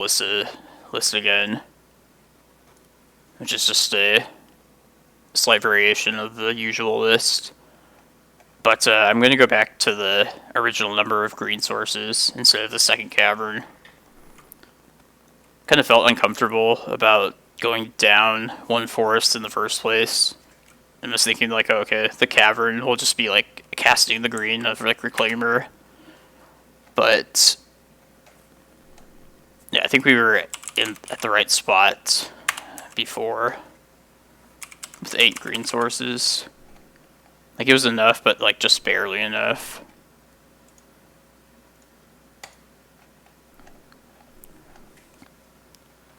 list again, which is just a slight variation of the usual list. But I'm going to go back to the original number of green sources instead of the second cavern. Kind of felt uncomfortable about going down one forest in the first place. I'm just thinking like, okay, the cavern will just be like casting the green of like Reclaimer. But yeah, I think we were at the right spot before with 8 green sources. Like it was enough, but like just barely enough.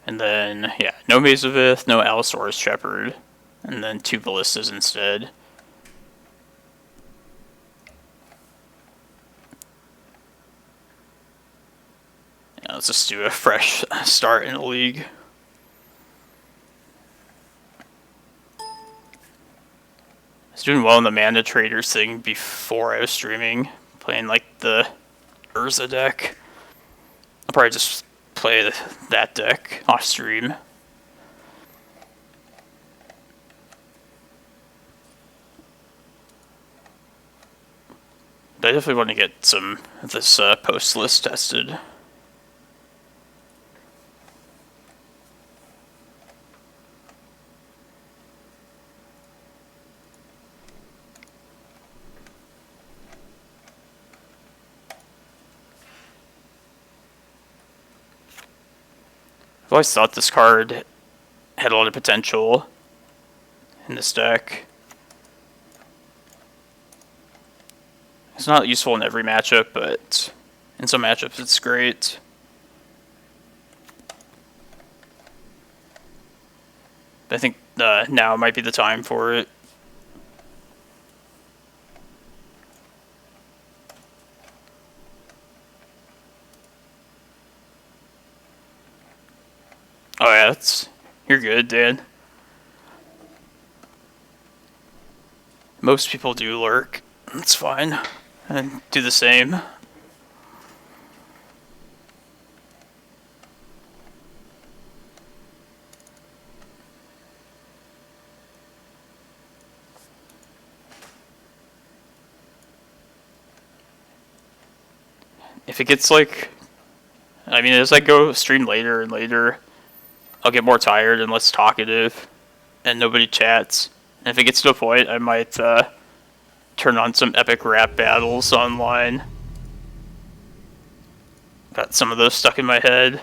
And then, yeah, no Maze of Ith, no Allosaurus Shepherd, and then 2 Ballistas instead. Yeah, let's just do a fresh start in the league. I was doing well in the Mana Traders thing before I was streaming, playing like the Urza deck. I'll probably just play that deck off stream. But I definitely want to get some of this post list tested. I've always thought this card had a lot of potential in this deck. It's not useful in every matchup, but in some matchups it's great. But I think now might be the time for it. Oh yeah, you're good, Dan. Most people do lurk. That's fine. And do the same. If it gets like, I mean, as I go stream later and later, I'll get more tired and less talkative, and nobody chats. And if it gets to a point, I might turn on some epic rap battles online. Got some of those stuck in my head.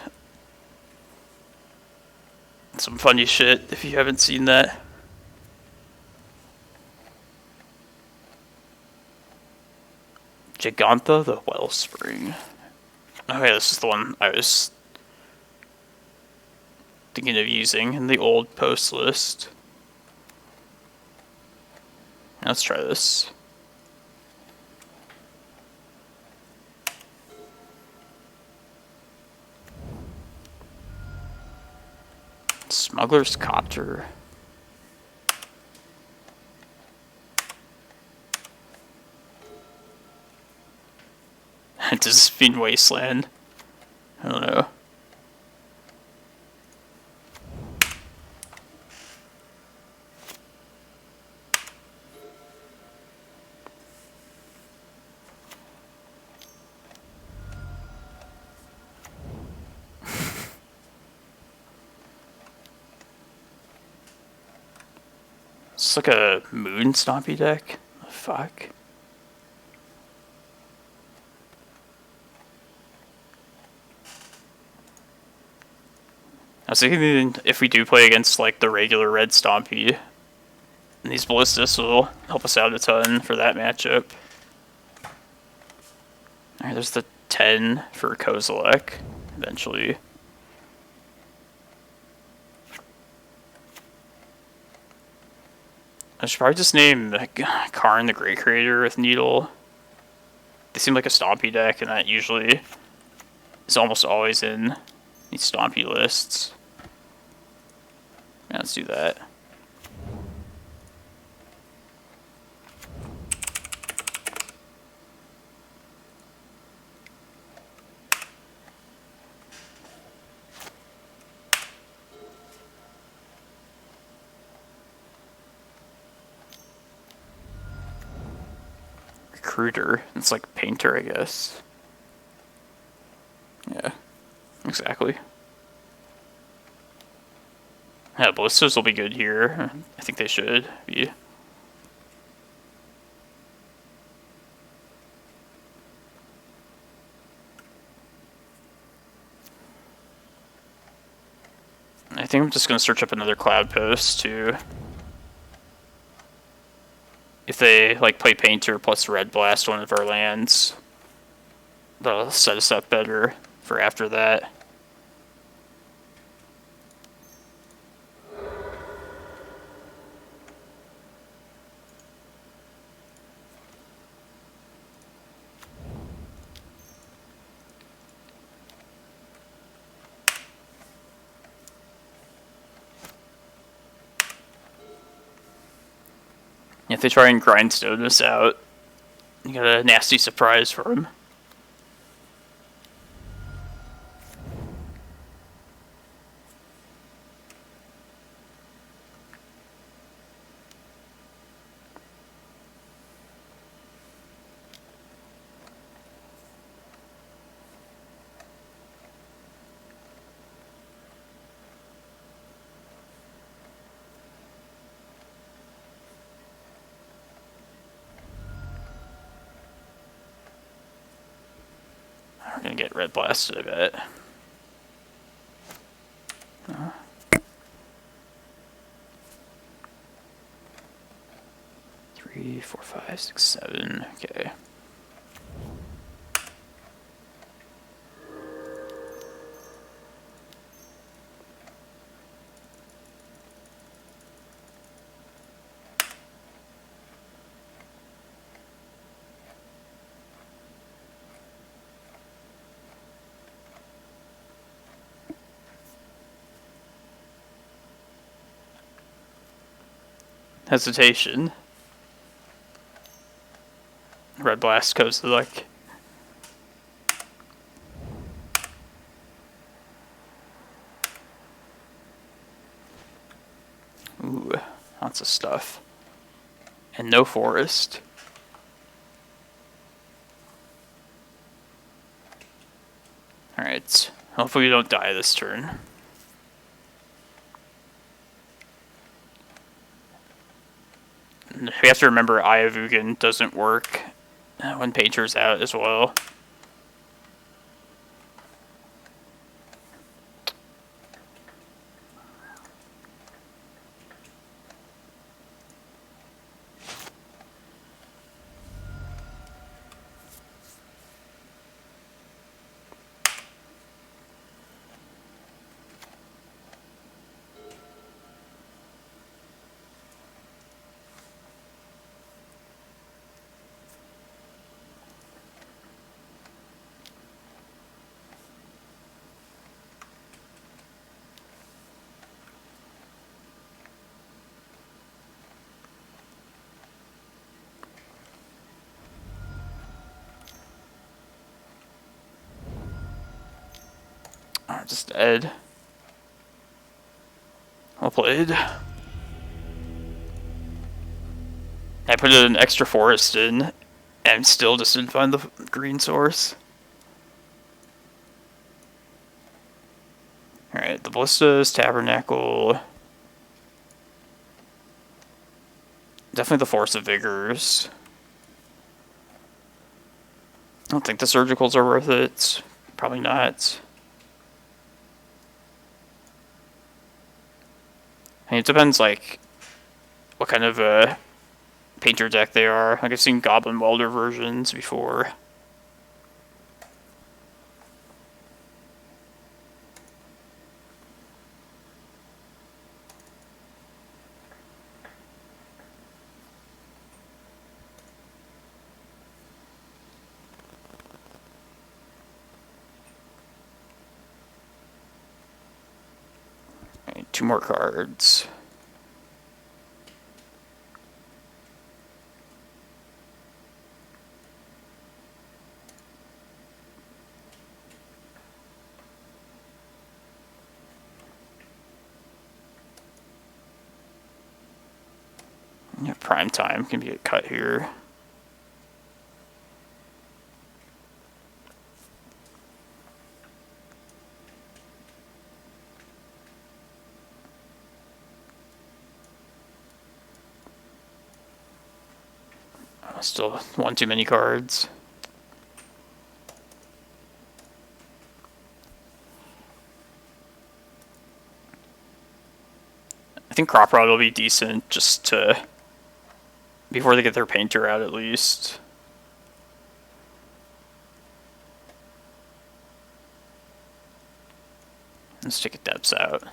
Some funny shit, if you haven't seen that. Gigantha the Wellspring. Okay, this is the one I was thinking of using in the old post list. Let's try this. Smuggler's Copter. Does this mean Wasteland? I don't know. It's like a moon stompy deck. The fuck? I was thinking if we do play against like the regular red stompy, these ballistas will help us out a ton for that matchup. Alright, there's the 10 for Kozilek eventually. I should probably just name Karn the Great Creator with Needle. They seem like a stompy deck, and that usually is almost always in these stompy lists. Yeah, let's do that. Recruiter. It's like painter, I guess. Yeah, exactly. Yeah, ballistas will be good here. I think they should be. I think I'm just going to search up another Cloudpost too. If they like play Painter plus Red Blast one of our lands, that'll set us up better for after that. If they try and grindstone us out, you got a nasty surprise for them. We're gonna get Red Blasted, I bet. 3, 4, 5, 6, 7. Okay. Hesitation. Red Blast Kozilek. Ooh, lots of stuff. And no forest. Alright, hopefully we don't die this turn. We have to remember Eye of Ugin doesn't work when Painter's out as well. Just dead. Well played. I put an extra forest in, and still just didn't find the green source. Alright, the Ballistas, Tabernacle. Definitely the Force of Vigors. I don't think the Surgicals are worth it. Probably not. I mean, it depends, like, what kind of painter deck they are. Like, I've seen Goblin Welder versions before. Right, 2 more cards. Yeah, prime time can be a cut here. Still one too many cards. I think Crop Rod will be decent just to... before they get their painter out at least. Let's take a depths out.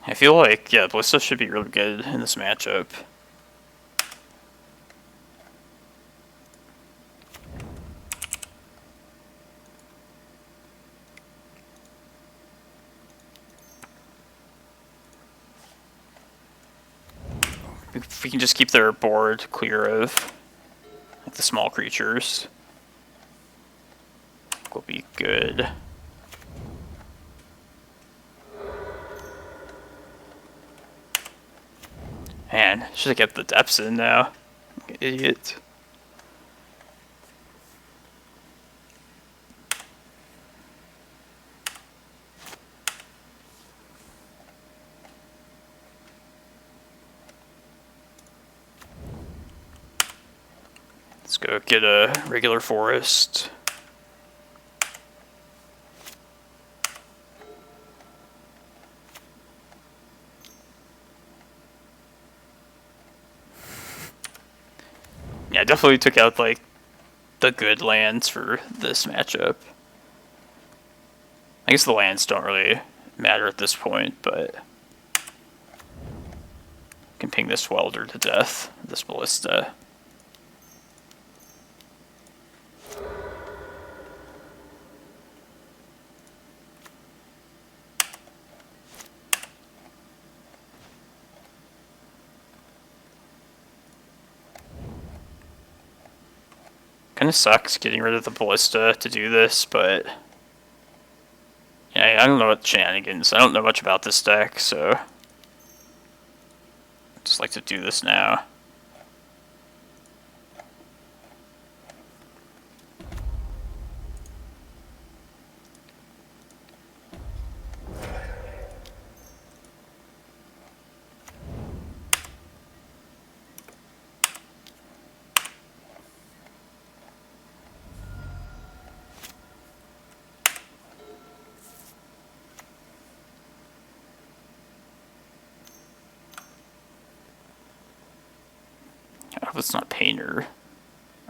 I feel like, yeah, Ballista should be really good in this matchup. If we can just keep their board clear of like, the small creatures, will be good. Man, should have kept the depths in now. Idiot. Let's go get a regular forest. Yeah, definitely took out like the good lands for this matchup. I guess the lands don't really matter at this point, but can ping this welder to death, this ballista. Kind of sucks getting rid of the ballista to do this, but yeah, I don't know what shenanigans. I don't know much about this deck, so just like to do this now. I hope it's not Painter.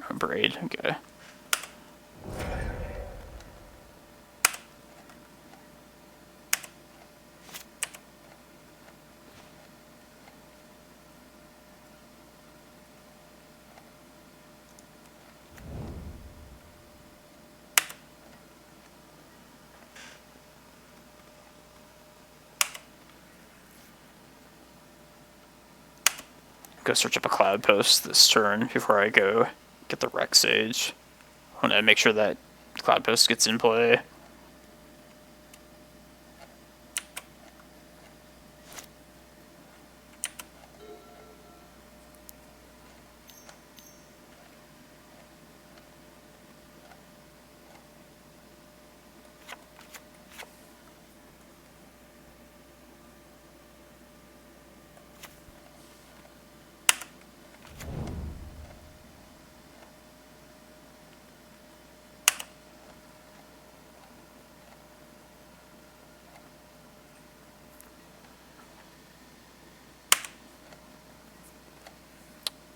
Or Braid, okay. Go search up a Cloudpost this turn before I go get the Rec Sage. I want to make sure that Cloudpost gets in play.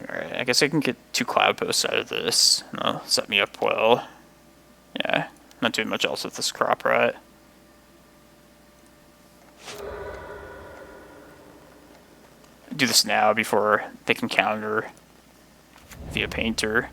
Alright, I guess I can get 2 Cloudposts out of this, and that'll set me up well. Yeah, not doing much else with this Crop Rot. Do this now before they can counter via Painter.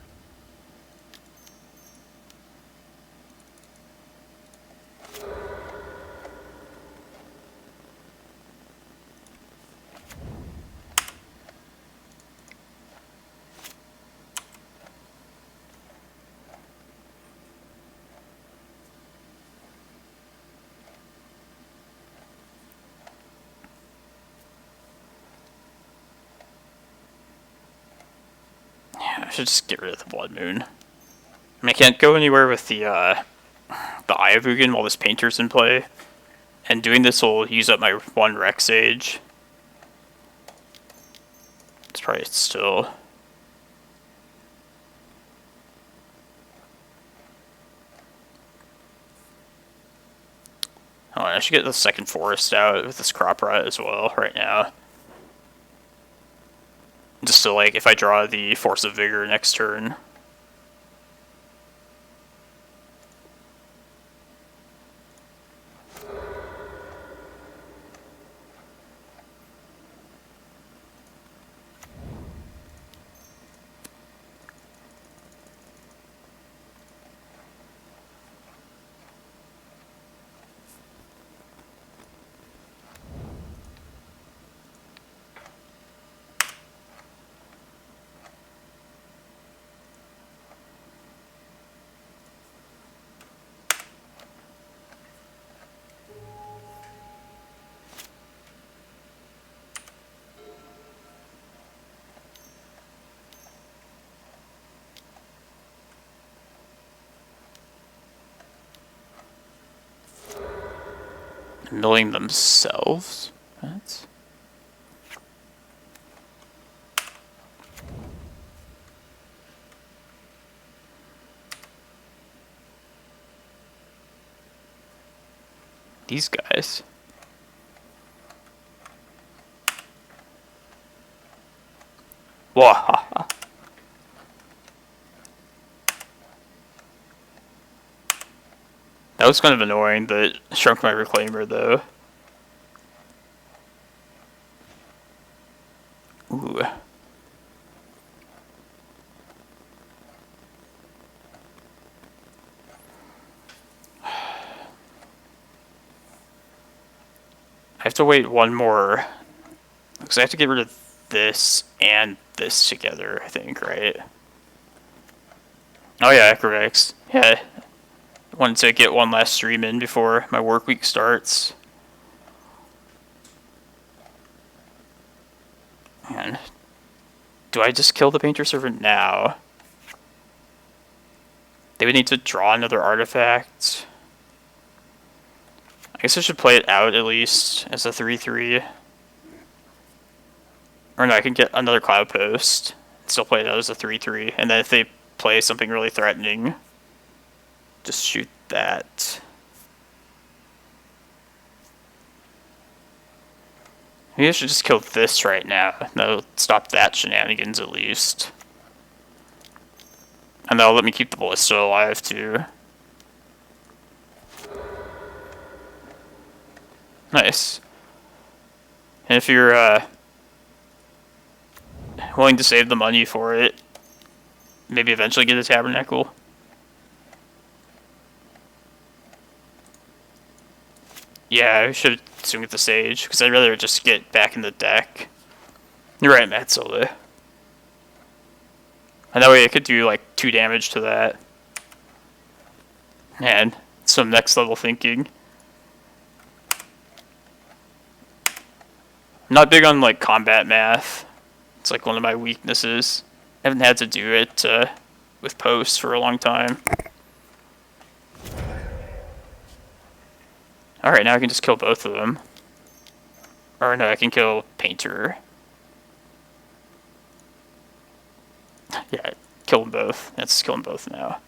I should just get rid of the Blood Moon. I mean, I can't go anywhere with the Eye of Ugin while this Painter's in play. And doing this will use up my 1 Rec Sage. It's probably still... Oh, I should get the second Forest out with this Crop Rot as well right now. Just to, like, if I draw the Force of Vigor next turn. Milling themselves? What? These guys. Wahaha. That was kind of annoying, but shrunk my Reclaimer though. Ooh. I have to wait one more, because I have to get rid of this and this together, I think, right? Oh yeah, correct. Yeah. Wanted to get one last stream in before my work week starts. Man. Do I just kill the Painter Servant now? They would need to draw another artifact. I guess I should play it out at least as a 3/3. Or no, I can get another Cloudpost. Still play it out as a 3/3. And then if they play something really threatening, just shoot that. Maybe I should just kill this right now. That'll stop that shenanigans at least. And that'll let me keep the Ballista alive too. Nice. And if you're willing to save the money for it, maybe eventually get a Tabernacle. Yeah, I should soon get the Sage, because I'd rather just get back in the deck. You're right, Matt Solo. And that way I could do like 2 damage to that. Man, some next level thinking. I'm not big on like combat math. It's like one of my weaknesses. I haven't had to do it with posts for a long time. Alright, now I can just kill both of them. Or no, I can kill Painter. Yeah, kill them both. Let's kill them both now.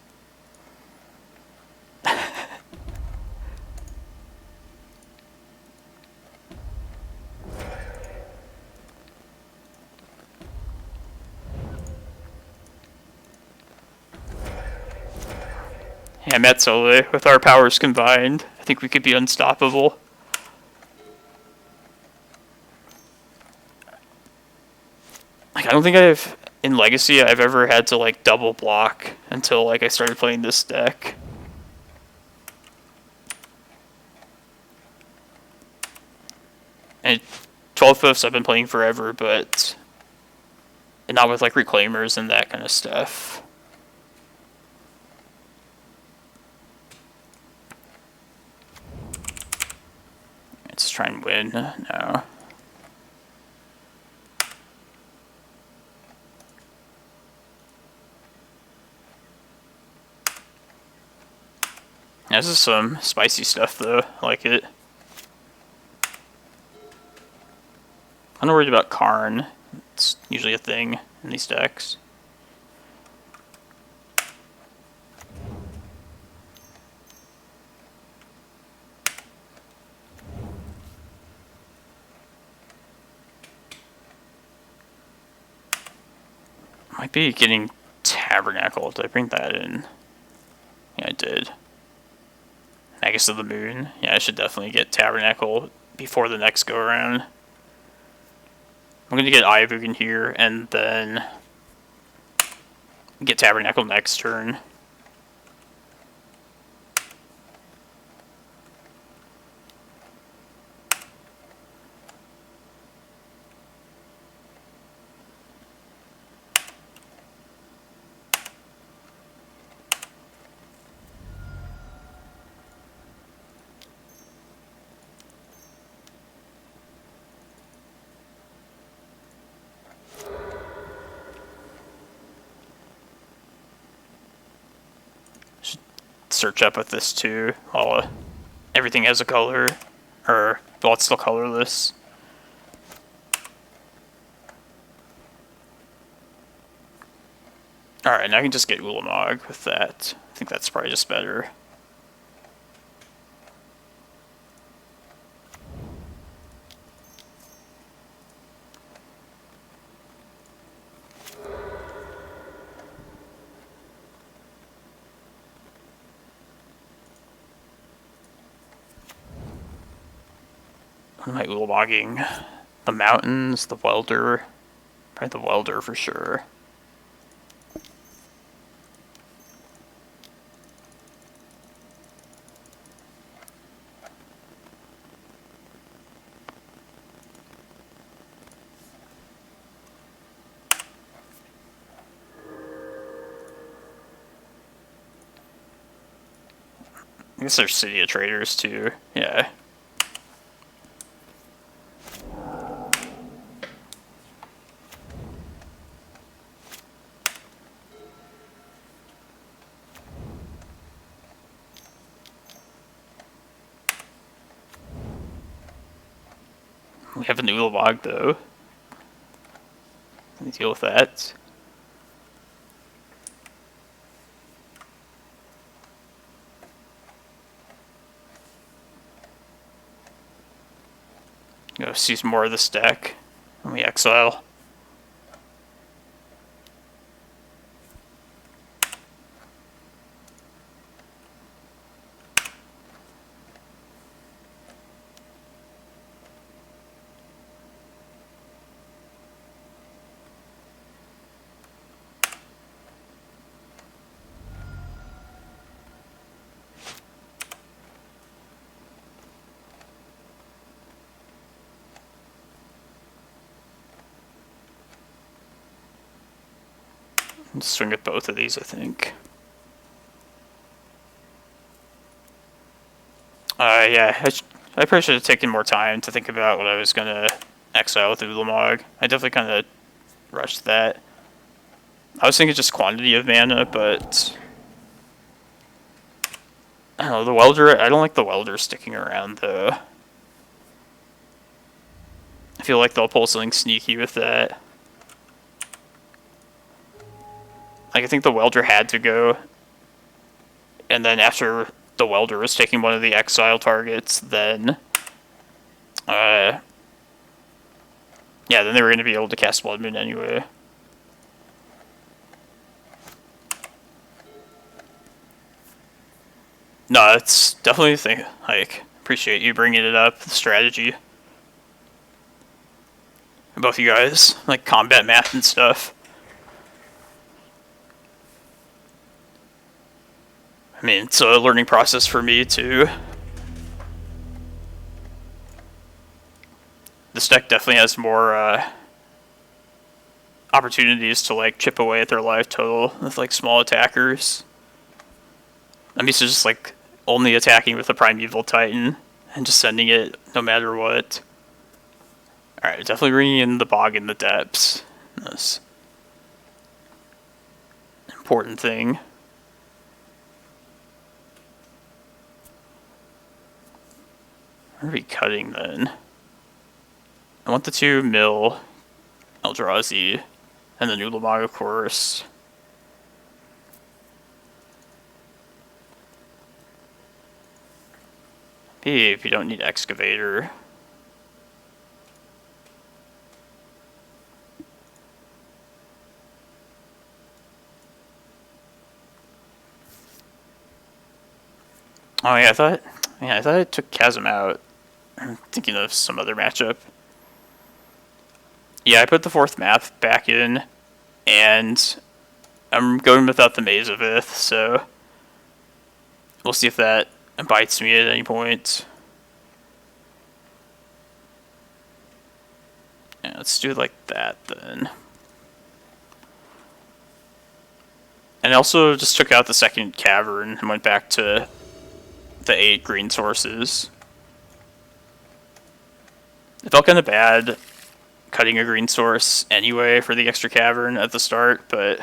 Yeah, Matsole, with our powers combined, I think we could be unstoppable. Like, I don't think in Legacy, I've ever had to, like, double block until, like, I started playing this deck. And 12 Fifths I've been playing forever, but not with, like, Reclaimers and that kind of stuff. Let's try and win now. This is some spicy stuff though, I like it. I'm not worried about Karn. It's usually a thing in these decks. Might be getting Tabernacle. Did I bring that in? Yeah, I did. Magus of the Moon. Yeah, I should definitely get Tabernacle before the next go around. I'm gonna get Eye of Ugin here, and then get Tabernacle next turn. Search up with this too. Everything has a color, or well, it's still colorless. Alright, now I can just get Ulamog with that. I think that's probably just better. What am I Ulamogging? The mountains, the welder. Probably the welder for sure. I guess there's City of Traders too. Yeah. We have an Ulamog though. Let me deal with that. Go see some more of this deck when we exile. Swing at both of these, I think. Yeah, I probably should have taken more time to think about what I was gonna exile with Ulamog. I definitely kind of rushed that. I was thinking just quantity of mana, but I don't know, the welder, I don't like the welder sticking around though. I feel like they'll pull something sneaky with that. Like, I think the welder had to go, and then after the welder was taking one of the exile targets, then yeah, then they were going to be able to cast Blood Moon anyway. No, it's definitely a thing. Like, appreciate you bringing it up, the strategy. Both you guys, like combat math and stuff. I mean, it's a learning process for me too. This deck definitely has more opportunities to like chip away at their life total with like small attackers. I'm used to just like only attacking with the Primeval Titan and just sending it no matter what. Alright, definitely bringing in the Bog in the depths. That's an important thing. What are we cutting then? I want the 2 mill Eldrazi and the Ulamog, of course. Maybe if you don't need Excavator. Oh yeah, I thought I took Chasm out. I'm thinking of some other matchup. Yeah, I put the 4th map back in, and I'm going without the Maze of Ith, so we'll see if that bites me at any point. Yeah, let's do it like that then. And I also just took out the 2nd Cavern and went back to the 8 green sources. It felt kind of bad cutting a green source anyway for the extra Cavern at the start, but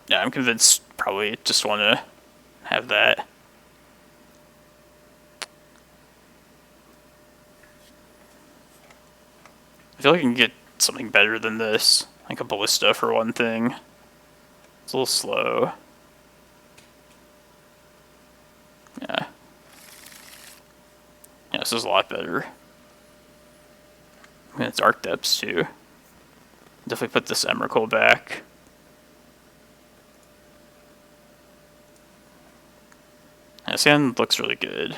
yeah, I'm convinced probably just want to have that. I feel like I can get something better than this, like a Ballista for one thing. It's a little slow. Yeah. Yeah, this is a lot better. And it's Arc Depths too. Definitely put this Emrakul back. Yeah, this hand looks really good.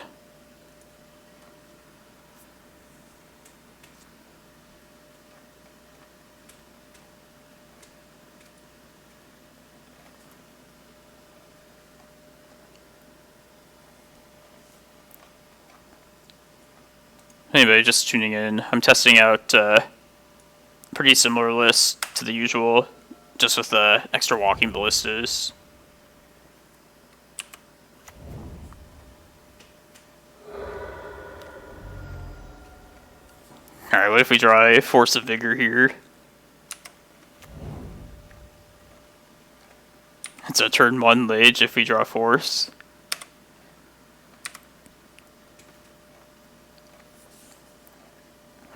Anyway, just tuning in. I'm testing out a pretty similar list to the usual, just with extra Walking Ballistas. Alright, what if we draw a Force of Vigor here? It's a turn 1 Lage if we draw Force.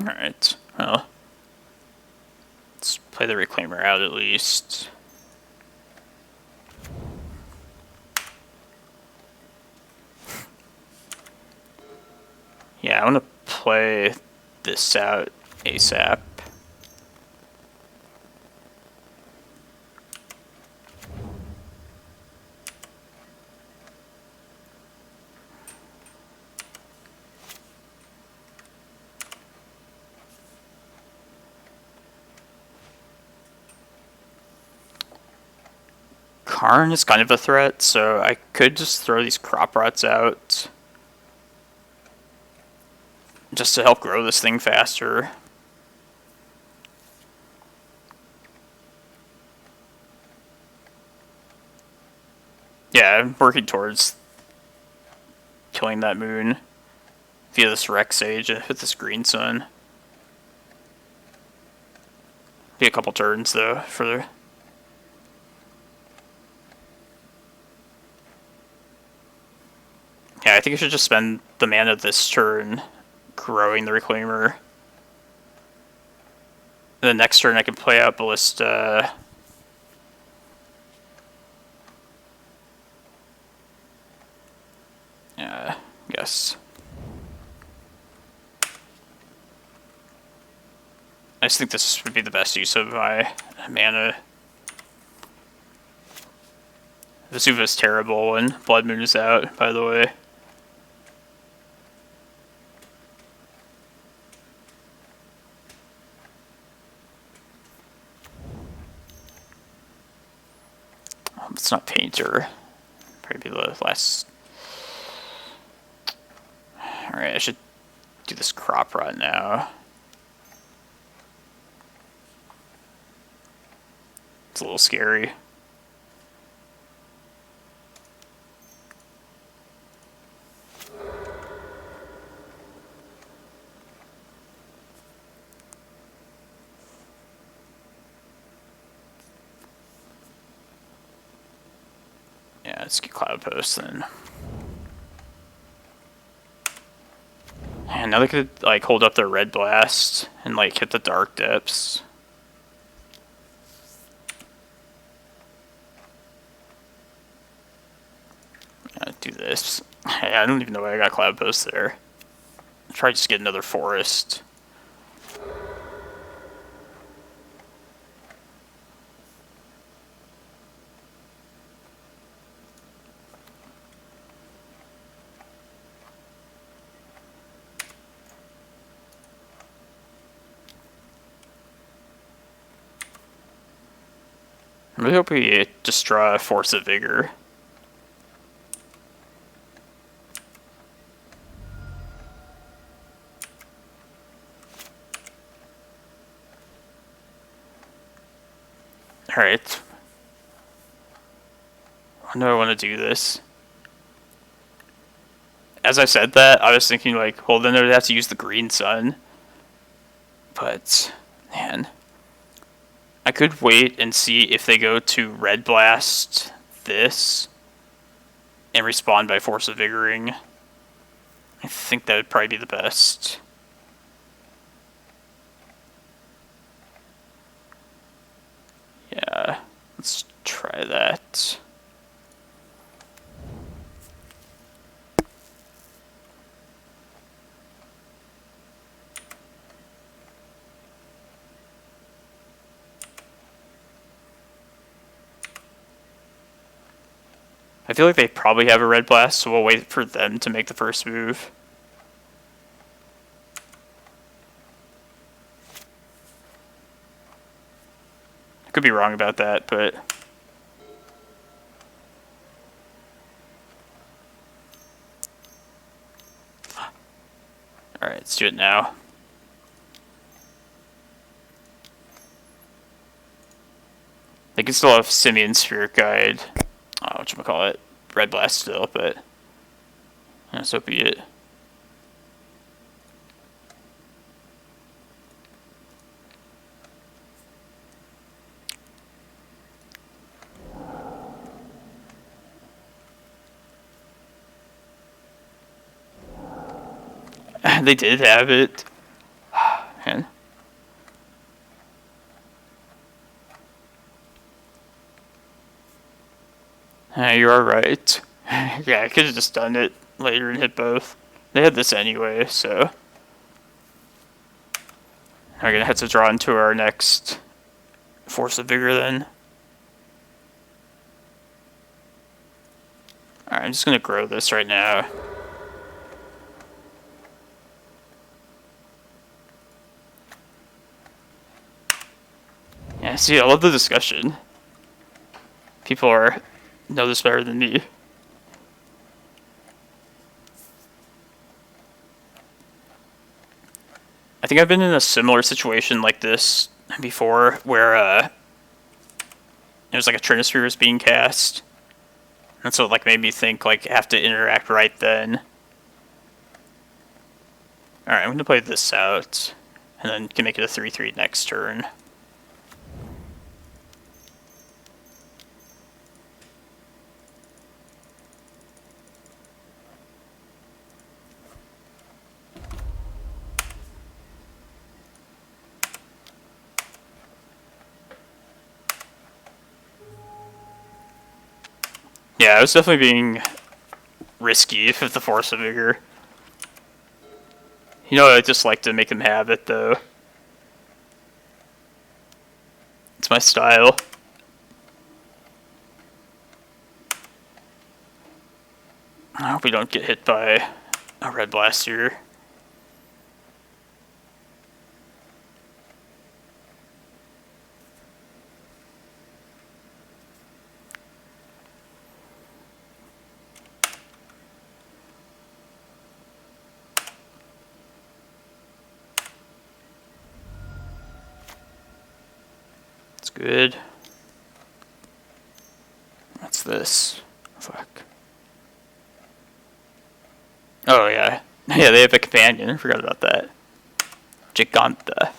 Alright, well, let's play the Reclaimer out at least. Yeah, I want to play this out ASAP. Karn is kind of a threat, so I could just throw these crop rots out just to help grow this thing faster. Yeah, I'm working towards killing that moon via this Rex Sage with this green sun. Be a couple turns though for the... Yeah, I think I should just spend the mana this turn growing the Reclaimer. The next turn I can play out Ballista. Yeah, I guess. I just think this would be the best use of my mana. Vesuva is terrible when Blood Moon is out, by the way. It's not Painter. Probably be the last. Alright, I should do this crop rot now. It's a little scary. Yeah, let's get Cloudpost then. And now they could like hold up their red blast and like hit the dark depths. Do this. Hey, I don't even know why I got Cloudpost there. I'll try to just get another forest. I really hope we just draw a Force of Vigor. Alright. I know I want to do this. As I said that, I was thinking like, well then they'd have to use the green sun. But, man. I could wait and see if they go to Red Blast this and respond by Force of Vigoring. I think that would probably be the best. Yeah, let's try that. I feel like they probably have a Red Blast, so we'll wait for them to make the first move. I could be wrong about that, but... Alright, let's do it now. They can still have Simian Spirit Guide. Whatchamacallit, Red Blast still, but so be it. They did have it. Man. You are right. Yeah, I could have just done it later and hit both. They had this anyway, so... We're gonna have to draw into our next Force of Vigor then. Alright, I'm just gonna grow this right now. Yeah, see, I love the discussion. People know this better than me. I think I've been in a similar situation like this before, where it was like a Trinisphere was being cast, and so it like made me think like have to interact right then. All right, I'm gonna play this out, and then can make it a 3/3 next turn. Yeah, I was definitely being risky with the Force of Vigor. You know, I just like to make him have it, though. It's my style. I hope we don't get hit by a Red Blast here. Good. What's this? Fuck. Oh, yeah. Yeah, they have a companion. I forgot about that. Giganta.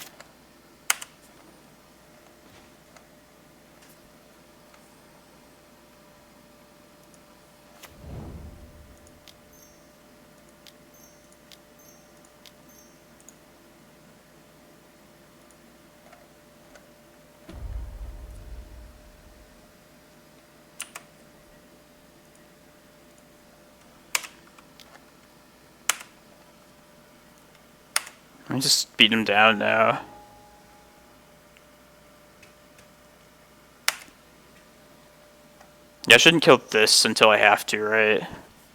I'm just beating him down now. Yeah, I shouldn't kill this until I have to, right?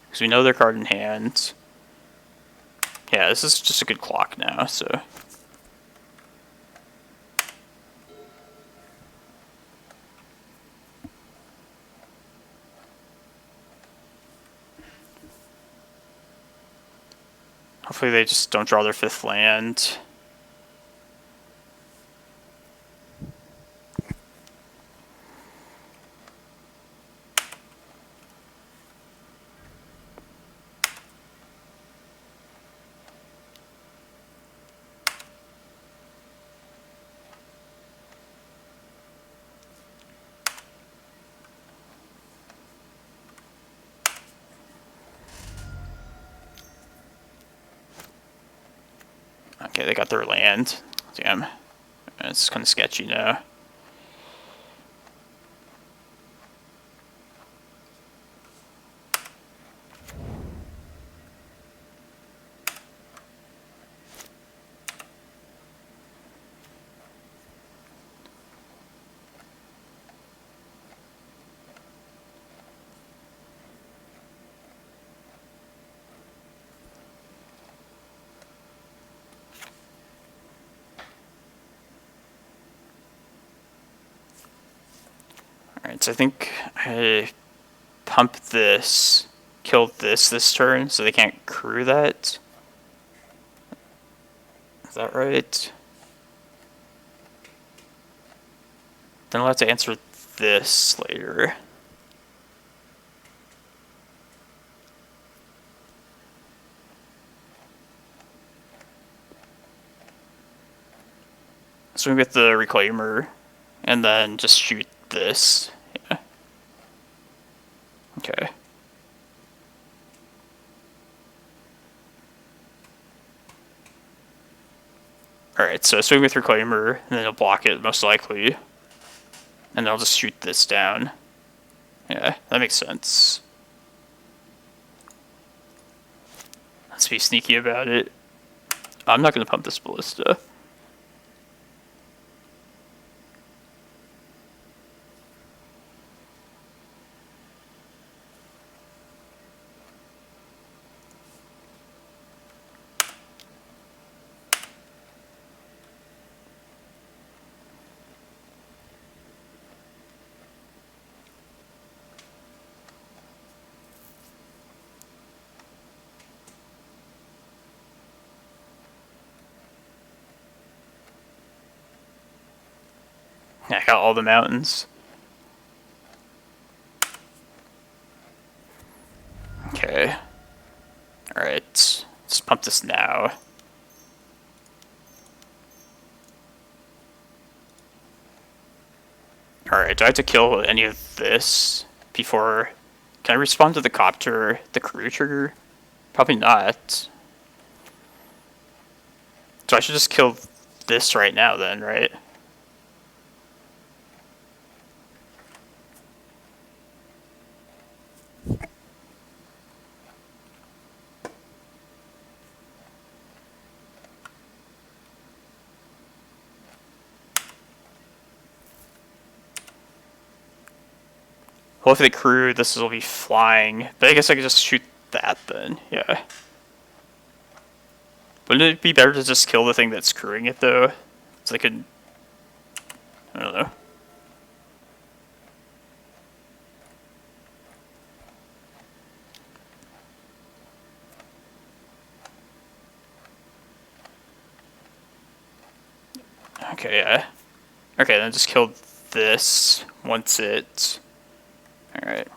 Because we know their card in hand. Yeah, this is just a good clock now, so... Hopefully they just don't draw their 5th land. Okay, they got their land. Damn. It's kind of sketchy now. Alright, so I think I pump this, kill this turn, so they can't crew that. Is that right? Then I'll have to answer this later. So we get the Reclaimer, and then just shoot this. Yeah. Okay. Alright, so swing with Reclaimer, and then it'll block it most likely. And then I'll just shoot this down. Yeah, that makes sense. Let's be sneaky about it. I'm not going to pump this Ballista. Yeah, I got all the mountains. Okay. Alright. Let's pump this now. Alright, do I have to kill any of this before... Can I respond to the copter, the crew trigger? Probably not. So I should just kill this right now then, right? Well, if they crew, this will be flying. But I guess I could just shoot that then, yeah. Wouldn't it be better to just kill the thing that's crewing it, though? So they could... I don't know. Okay, yeah. Okay, then just kill this once it... Alright.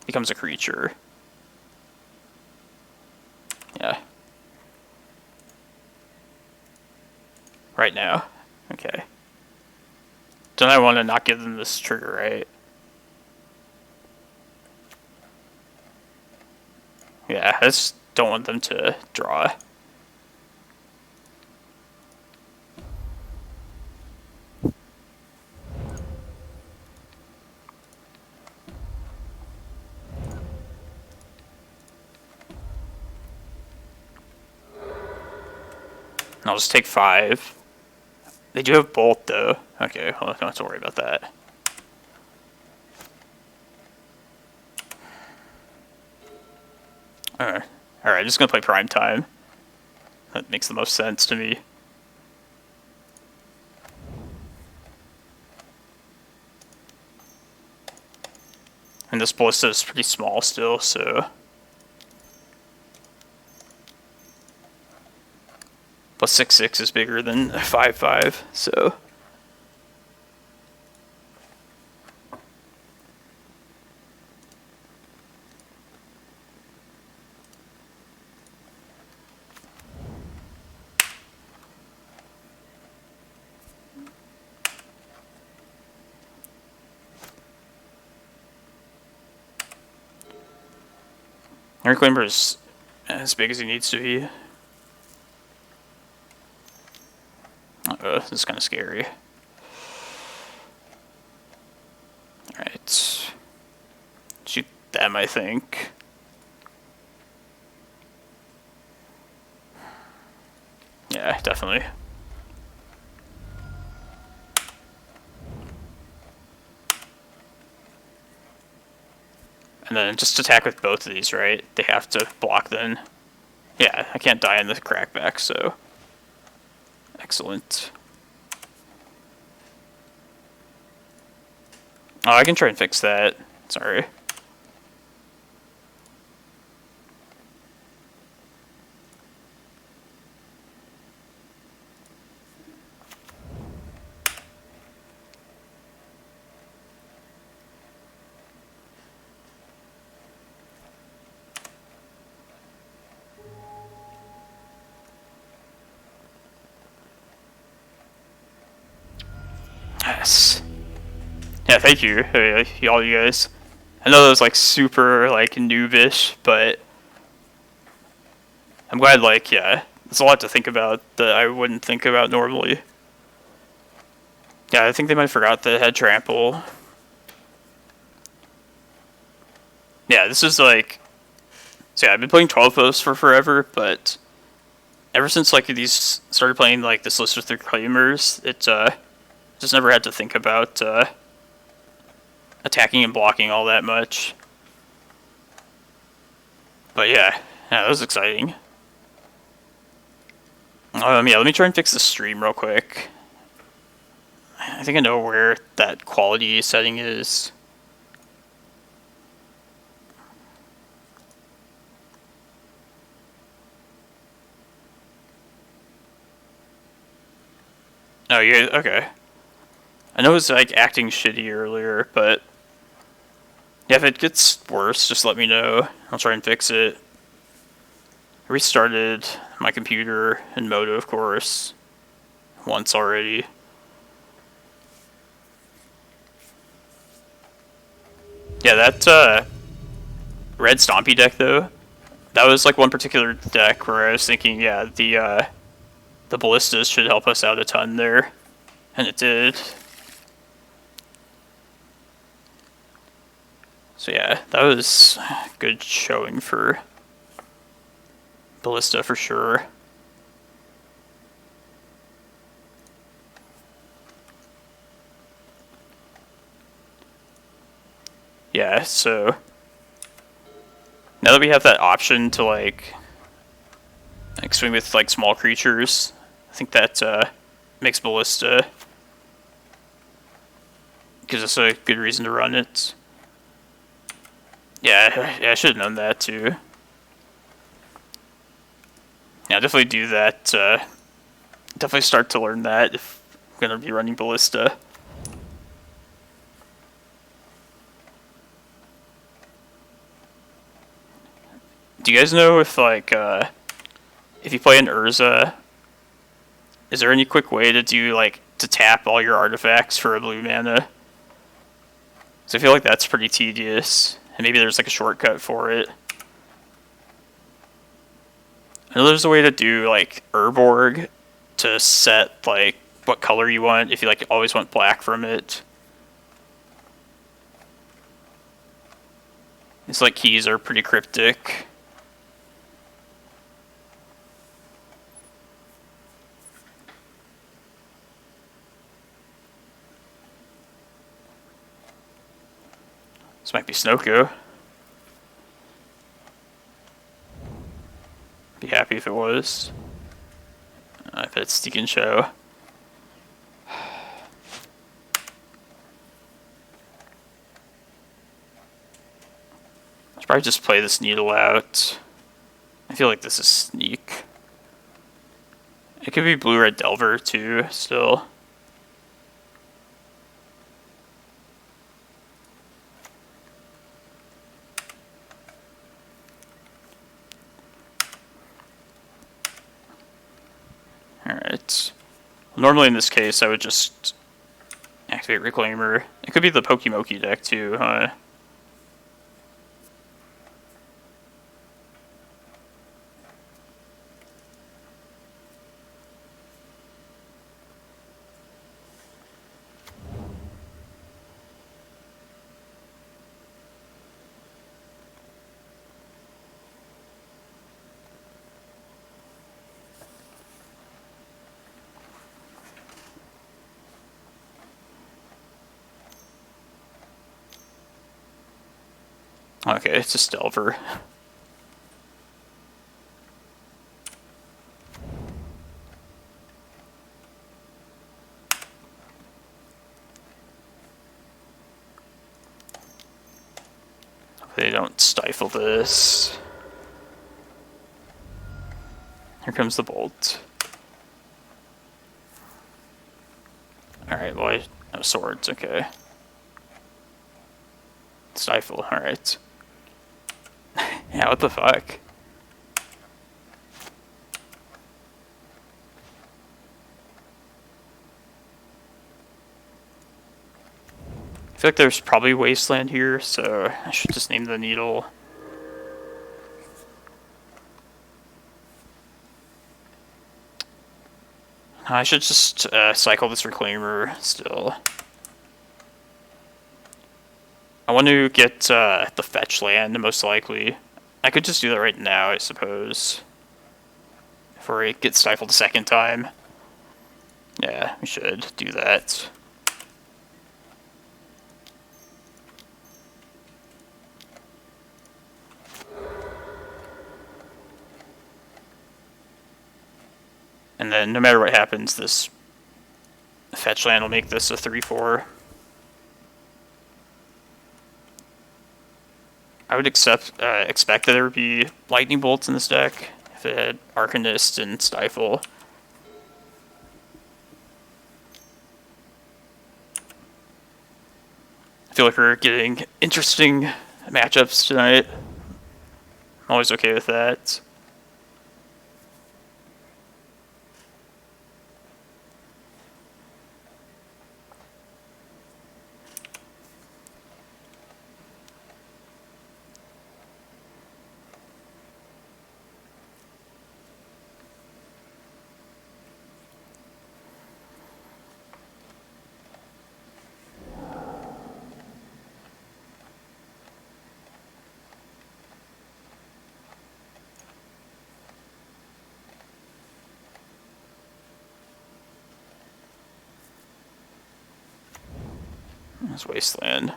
Becomes a creature. Yeah. Right now. Okay. Don't I want to not give them this trigger, right? Yeah, I just don't want them to draw. And I'll just take 5. They do have Bolt, though. Okay, well, I don't have to worry about that. Alright, just gonna play Prime Time. That makes the most sense to me. And this Ballista is pretty small still, so... Plus 6/6 is bigger than 5/5, so... Reclaimer is as big as he needs to be. This is kind of scary. Alright. Shoot them, I think. Yeah, definitely. And then just attack with both of these, right? They have to block then. Yeah, I can't die in the crackback, so... Excellent. Oh, I can try and fix that. Sorry. Yes. Yeah, thank you, all you guys. I know that was like super like noobish, but I'm glad. Like, yeah, there's a lot to think about that I wouldn't think about normally. Yeah, I think they might have forgot that it had trample. Yeah, this is like. So yeah, I've been playing Cloudpost for forever, but ever since like these started playing like this list with Reclaimers, it just never had to think about attacking and blocking all that much. But yeah, that was exciting. Yeah, let me try and fix the stream real quick. I think I know where that quality setting is. Oh, yeah, okay. I know it was like acting shitty earlier, but yeah, if it gets worse, just let me know. I'll try and fix it. I restarted my computer and Moto, of course, once already. Yeah, that red Stompy deck though, that was like one particular deck where I was thinking, yeah, the Ballistas should help us out a ton there, and it did. So yeah, that was good showing for Ballista for sure. Yeah, so now that we have that option to like swing with like small creatures, I think that makes Ballista, gives us a good reason to run it. Yeah, I should have known that too. Yeah, definitely do that. Definitely start to learn that if I'm gonna be running Ballista. Do you guys know if like if you play an Urza, is there any quick way to do like to tap all your artifacts for a blue mana? So I feel like that's pretty tedious, and maybe there's like a shortcut for it. I know there's a way to do like Urborg to set like what color you want if you like always want black from it. These like keys are pretty cryptic. This might be Snoko. Be happy if it was. I bet it's Deacon Show. Should probably just play this Needle out. I feel like this is Sneak. It could be Blue-Red Delver too, still. Alright. Normally in this case I would just activate Reclaimer. It could be the Pokemoki deck too, huh? Okay, it's just Delver. They don't stifle this. Here comes the Bolt. Alright, well, I have swords, okay. Stifle, alright. Yeah, what the fuck? I feel like there's probably Wasteland here, so I should just name the Needle. I should just cycle this Reclaimer still. I want to get the fetch land, most likely. I could just do that right now, I suppose. Before it gets stifled a second time. Yeah, we should do that. And then no matter what happens, this fetch land will make this a 3/4. I would expect that there would be lightning bolts in this deck if it had Arcanist and Stifle. I feel like we're getting interesting matchups tonight. I'm always okay with that. That's Wasteland.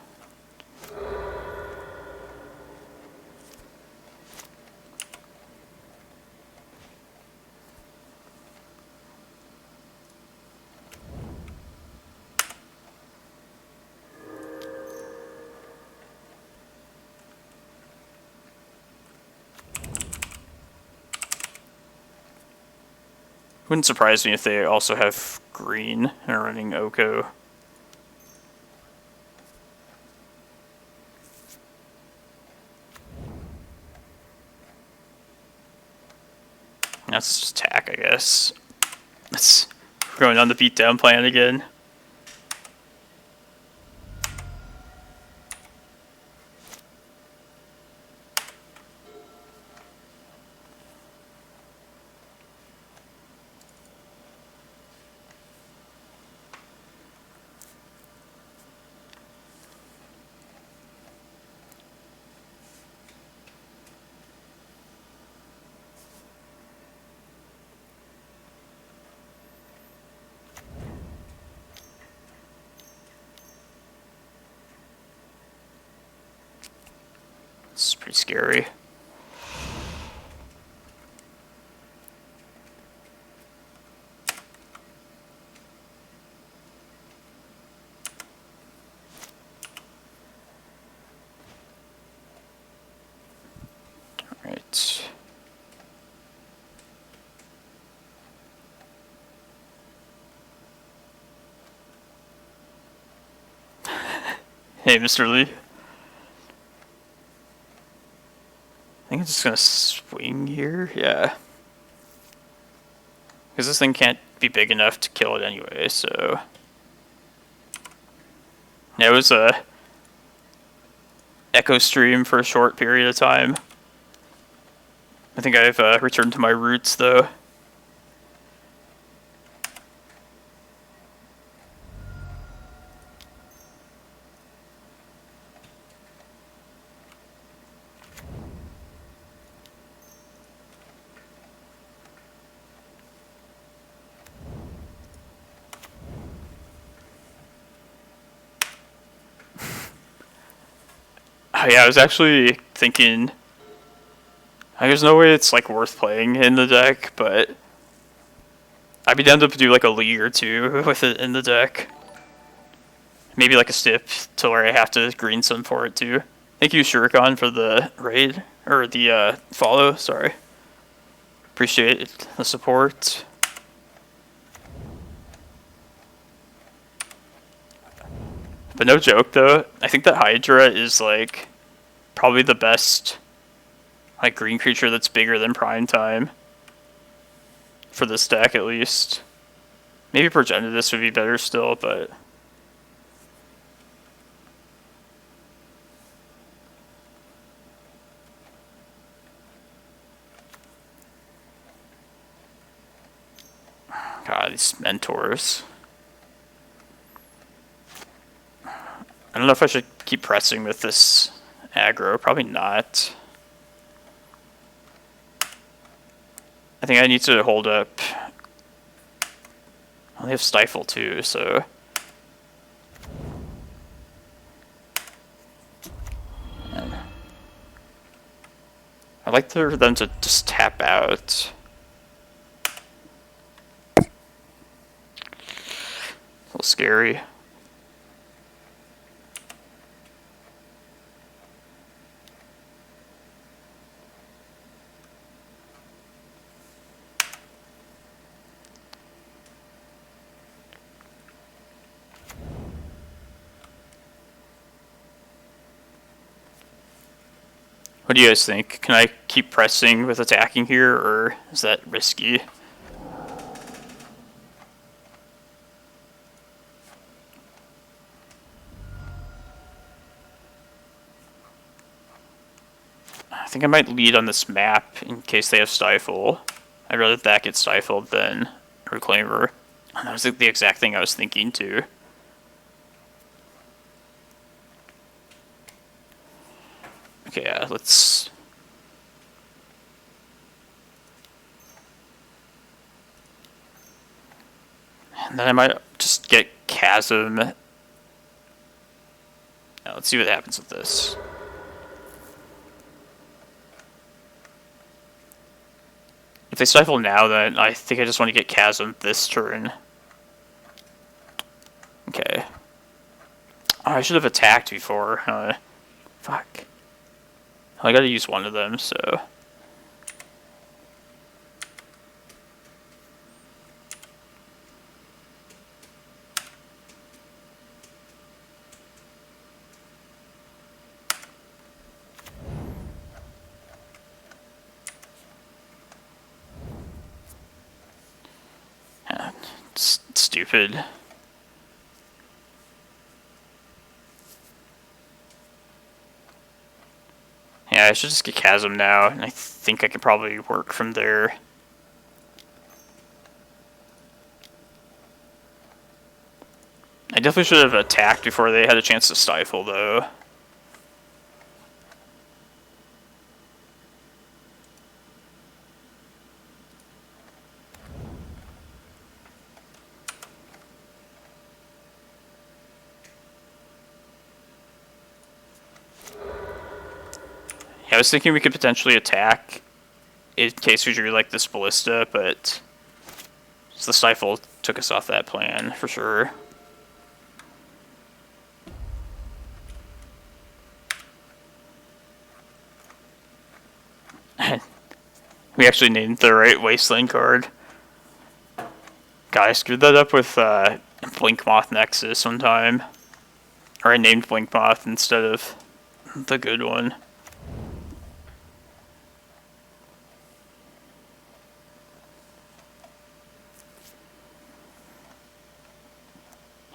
Wouldn't surprise me if they also have green and are running Oko. That's just attack, I guess. We're going on the beatdown plan again. pretty scary. Alright. Hey, Mr. Lee. I think I'm just gonna swing here. Yeah. Because this thing can't be big enough to kill it anyway, so... Yeah, it was a echo stream for a short period of time. I think I've returned to my roots, though. Oh, yeah, I was actually thinking... There's no way it's like worth playing in the deck, but... I'd be down to do like a league or two with it in the deck. Maybe like a stip to where I have to green some for it too. Thank you, Shuriken, for the raid, or the follow, sorry. Appreciate the support. But no joke though, I think that Hydra is like probably the best like green creature that's bigger than Prime Time. For this deck at least. Maybe Progenitus would be better still, but God, these mentors. I don't know if I should keep pressing with this aggro. Probably not. I think I need to hold up. Well, they have Stifle too, so... I'd like for them to just tap out. A little scary. What do you guys think? Can I keep pressing with attacking here, or is that risky? I think I might lead on this map in case they have Stifle. I'd rather that get stifled than Reclaimer. That was the exact thing I was thinking too. Okay, yeah, let's... And then I might just get Chasm. Now, let's see what happens with this. If they stifle now, then I think I just want to get Chasm this turn. Okay. Oh, I should have attacked before. Fuck. I gotta use one of them, so... Yeah, it's stupid. Yeah, I should just get Chasm now, and I think I could probably work from there. I definitely should have attacked before they had a chance to stifle, though. Yeah, I was thinking we could potentially attack in case we drew like this Ballista, but the Stifle took us off that plan for sure. We actually named the right Wasteland card. God, I screwed that up with Blinkmoth Nexus one time. Or I named Blinkmoth instead of the good one.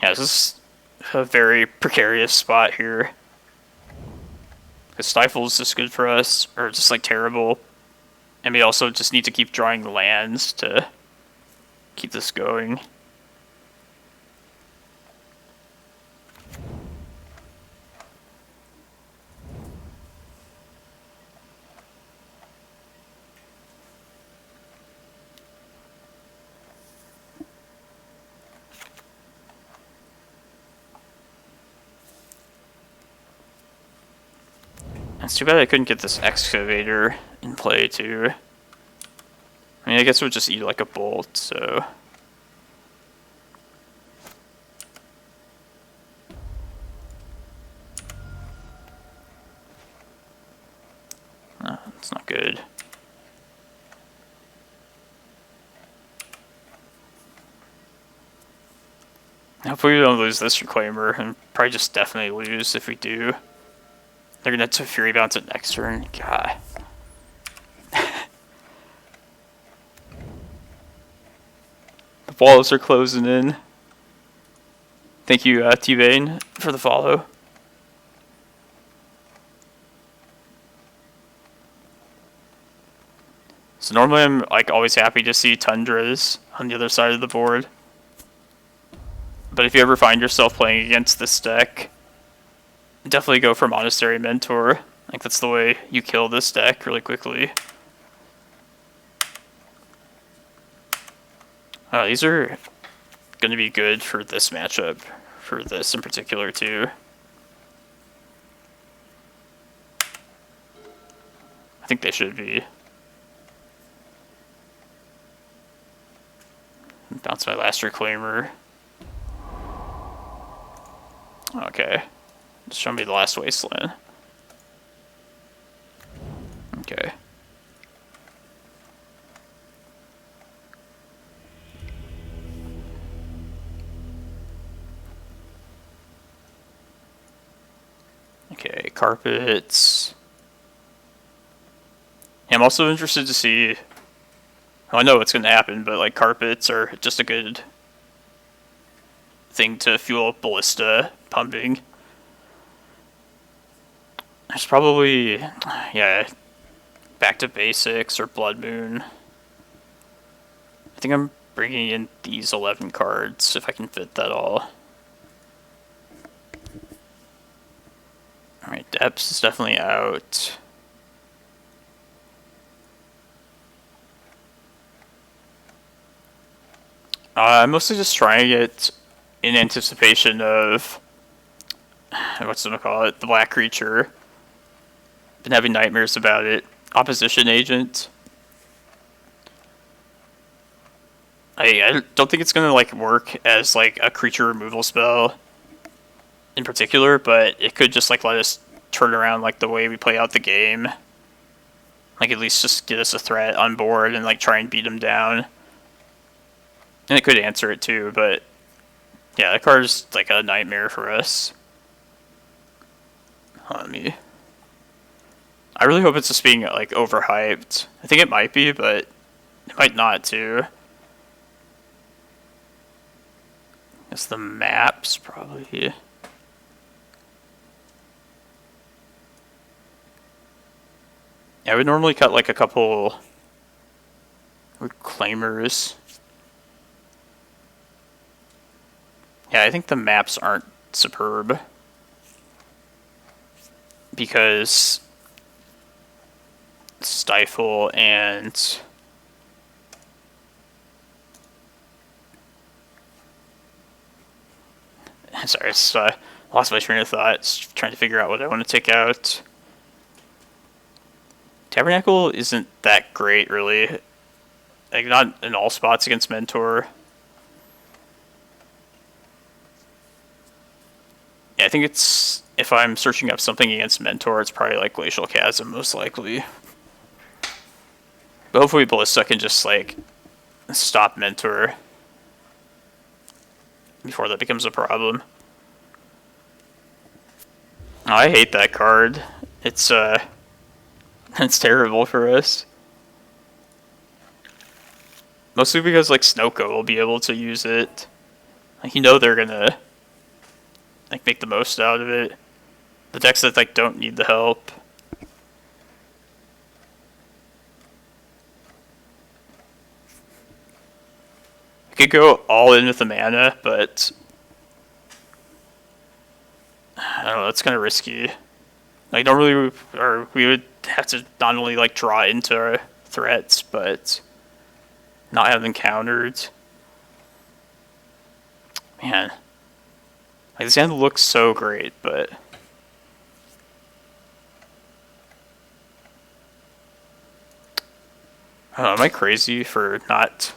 Yeah, this is a very precarious spot here. Because Stifle is just good for us, or just like terrible. And we also just need to keep drawing lands to keep this going. It's too bad I couldn't get this Excavator in play too. I mean, I guess it would just eat like a bolt, so... No, it's not good. Hopefully we don't lose this Reclaimer, and probably just definitely lose if we do. They're gonna have to Fury Bounce it next turn. God. The walls are closing in. Thank you, T-Bane, for the follow. So normally I'm like always happy to see Tundras on the other side of the board. But if you ever find yourself playing against this deck, definitely go for Monastery Mentor. Like that's the way you kill this deck really quickly. These are going to be good for this matchup, for this in particular too. I think they should be. Bounce my last Reclaimer. Okay. Just show me the last Wasteland. Okay. Okay, carpets. I'm also interested to see... Well, I know what's going to happen, but like carpets are just a good thing to fuel Ballista pumping. There's probably, yeah, Back to Basics or Blood Moon. I think I'm bringing in these 11 cards if I can fit that all. Alright, Depths is definitely out. I'm mostly just trying it in anticipation of, what's it gonna call it, the black creature. Been having nightmares about it. Opposition Agent. I don't think it's gonna like work as like a creature removal spell in particular, but it could just like let us turn around like the way we play out the game. Like at least just get us a threat on board and like try and beat them down. And it could answer it too, but yeah, that card is like a nightmare for us. Let me... I really hope it's just being like overhyped. I think it might be, but it might not too. It's the maps probably. Yeah, I would normally cut like a couple Reclaimers. Yeah, I think the maps aren't superb. Because Stifle and sorry, I lost my train of thought. Just trying to figure out what I want to take out. Tabernacle isn't that great, really. Like, not in all spots against Mentor. Yeah, I think it's... If I'm searching up something against Mentor, it's probably like Glacial Chasm, most likely. But hopefully Ballista can just, like, stop Mentor before that becomes a problem. Oh, I hate that card. It's it's terrible for us. Mostly because, like, Snoko will be able to use it. Like, you know they're gonna, like, make the most out of it. The decks that, like, don't need the help. I could go all in with the mana, but I don't know, that's kind of risky. Like, normally we would have to not only, like, draw into our threats, but not have them countered. Man. Like, this hand looks so great, but... I don't know, am I crazy for not...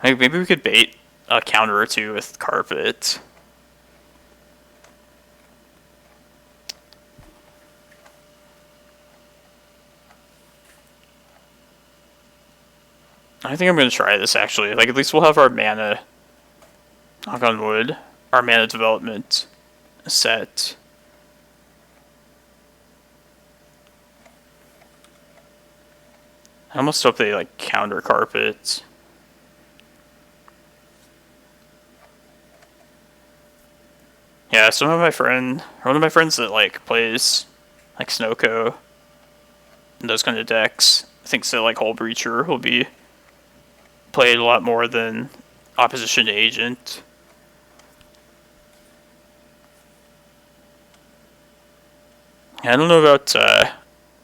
I think maybe we could bait a counter or two with Carpet. I think I'm going to try this, actually. Like, at least we'll have our mana, knock on wood, our mana development set. I almost hope they, like, counter Carpet. Yeah, one of my friends that, like, plays, like, Snoko and those kind of decks, thinks that, like, Hull Breacher will be played a lot more than Opposition to Agent. I don't know about, I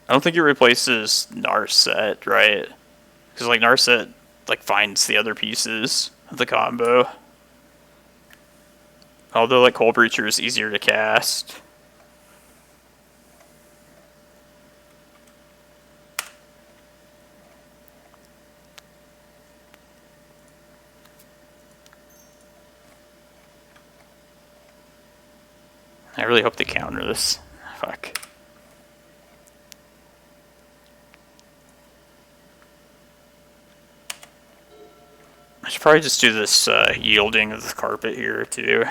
don't think it replaces Narset, right? Because, like, Narset, like, finds the other pieces of the combo. Although, like, Hull Breacher is easier to cast. I really hope they counter this. Fuck. I should probably just do this yielding of the Carpet here, too.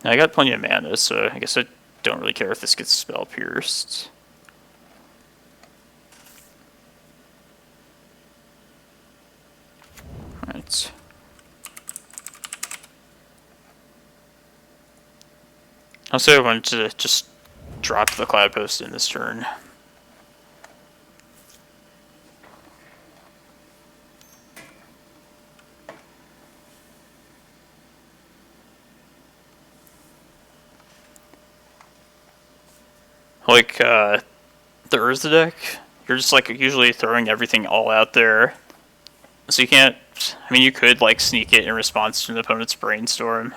I got plenty of mana, so I guess I don't really care if this gets spell pierced. Alright. Also, I wanted to just drop the Cloudpost in this turn. Like, the Urza deck, you're just, like, usually throwing everything all out there. So you can't... I mean, you could, like, sneak it in response to an opponent's Brainstorm.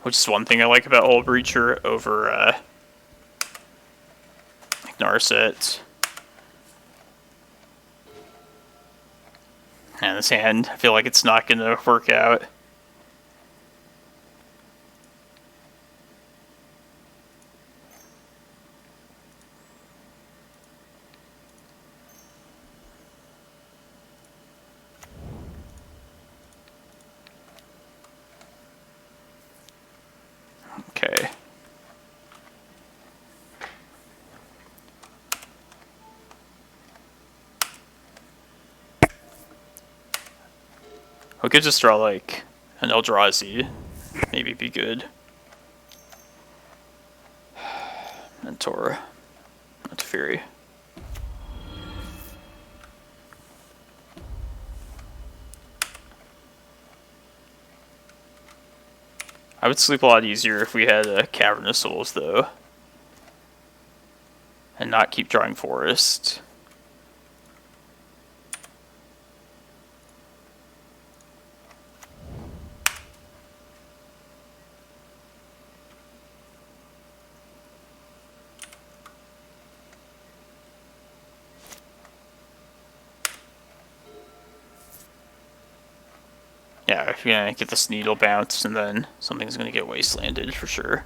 Which is one thing I like about Hull Breacher over, like, Narset. And this hand, I feel like it's not going to work out. Okay. We could just draw, like, An Eldrazi maybe be good. Mentor. Not Fury. I would sleep a lot easier if we had a Cavern of Souls, though. And not keep drawing Forest. Yeah, if you're gonna get this Needle bounce, and then something's gonna get wastelanded for sure.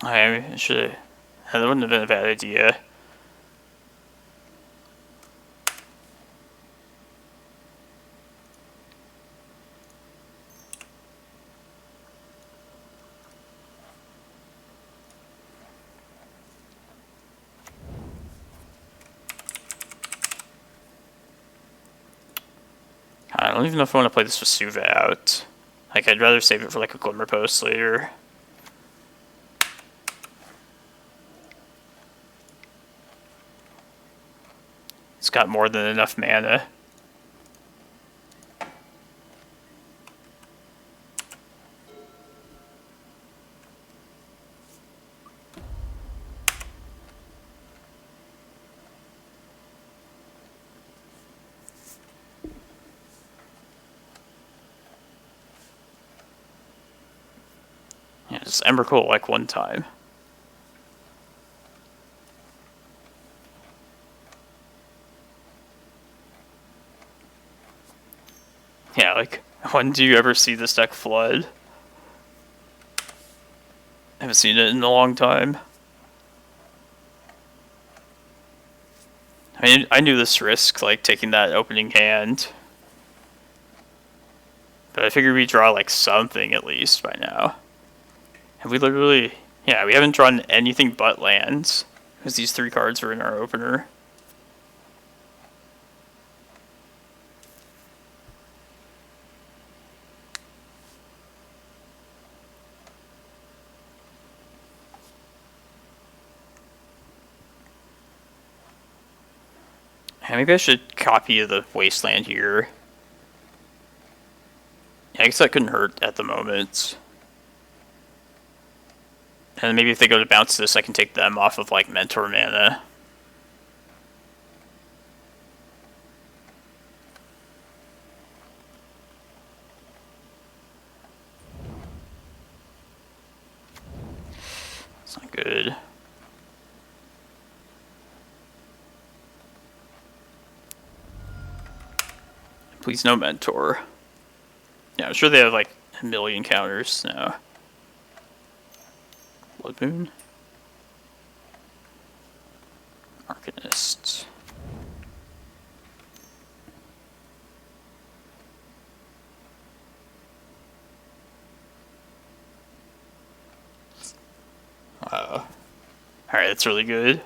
I should have. That wouldn't have been a bad idea. I don't even know if I want to play this Vesuva out. Like, I'd rather save it for like a Glimmerpost later. It's got more than enough mana. Yeah, just Emrakul like one time. Yeah, like, when do you ever see this deck flood? I haven't seen it in a long time. I mean, I knew this risk, like, taking that opening hand. But I figured we'd draw, like, something at least by now. Have we literally... Yeah, we haven't drawn anything but lands. Because these 3 cards are in our opener. Yeah, maybe I should copy the Wasteland here. Yeah, I guess that couldn't hurt at the moment. And maybe if they go to bounce this, I can take them off of, like, Mentor mana. It's not good. Please no Mentor. Yeah, I'm sure they have, like, a million counters now. Blood Moon. Arcanist. Alright, that's really good.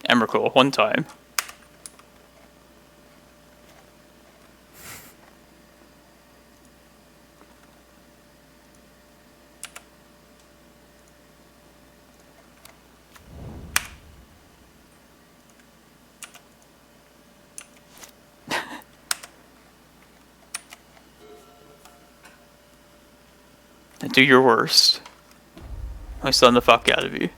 Emrakul, one time. And do your worst. I stun the fuck out of you.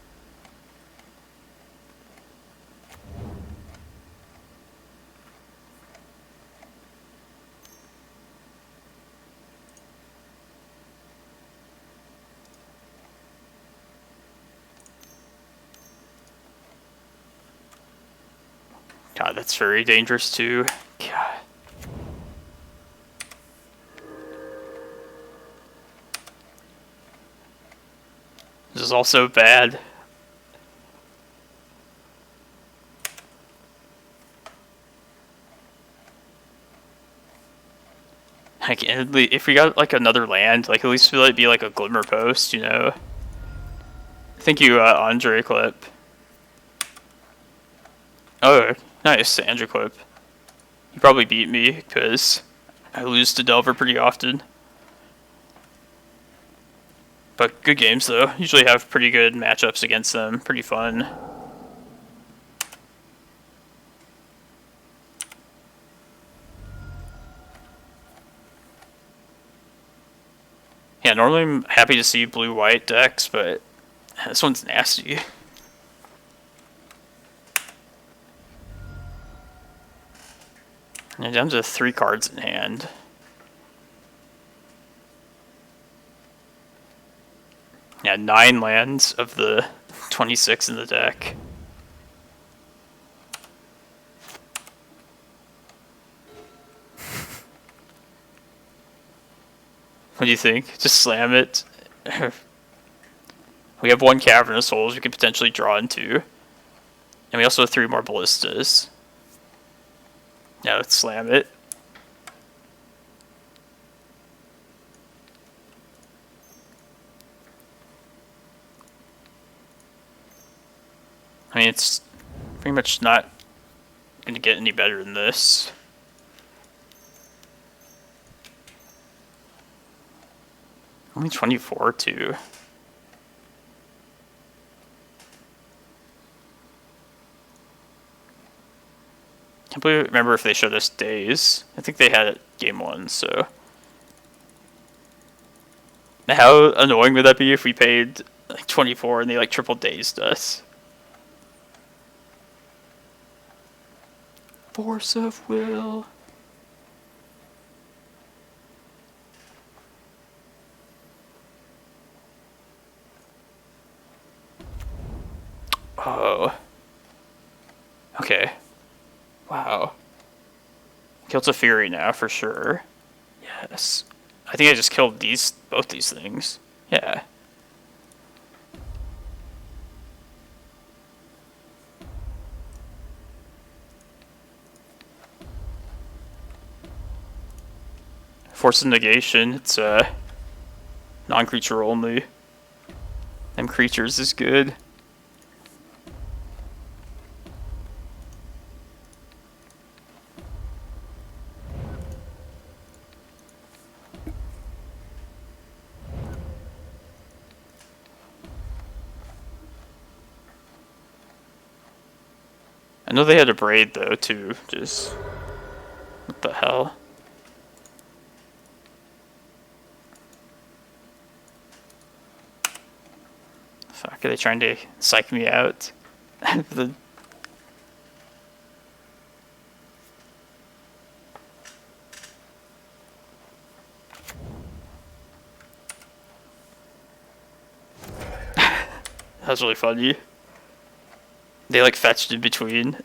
God, that's very dangerous too. God. This is also bad. Like, if we got like another land, like at least feel it'd be like a Glimmerpost, you know. Thank you, Andre Clip. Oh, nice, Andrew Clip. You probably beat me because I lose to Delver pretty often. But good games though. Usually have pretty good matchups against them. Pretty fun. Yeah, normally I'm happy to see blue-white decks, but this one's nasty. And down to 3 cards in hand. Yeah, 9 lands of the 26 in the deck. What do you think? Just slam it. We have 1 Cavern of Souls we could potentially draw into. And we also have 3 more Ballistas. Now let's slam it. I mean, it's pretty much not going to get any better than this. Only 24 too. Can't remember if they showed us days. I think they had it game 1, so. How annoying would that be if we paid like 24 and they like triple dazed us? Force of Will. Oh. Okay. Wow. Killed a Fury now for sure. Yes. I think I just killed both these things. Yeah. Force of Negation, it's non-creature only. Them creatures is good. I know they had a braid though too, just what the hell? Fuck, are they trying to psych me out? the That was really funny. They like fetched in between.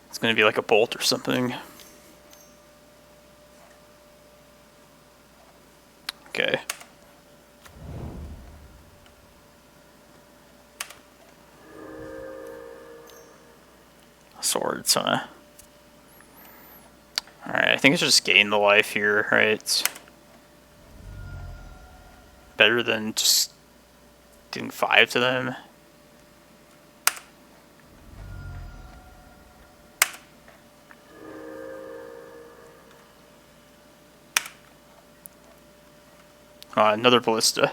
It's gonna be like a bolt or something. Okay. Swords, huh? Alright, I think I should just gain the life here, right? Better than just doing 5 to them. Another Ballista.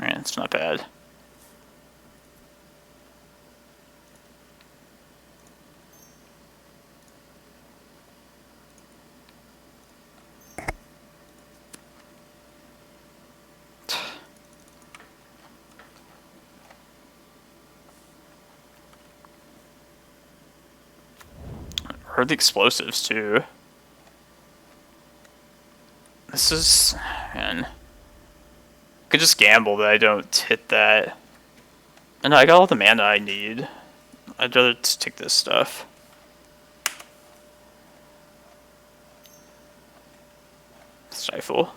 Alright, that's not bad. Or the explosives too. This is, man. Could just gamble that I don't hit that. And I got all the mana I need. I'd rather just take this stuff. Stifle.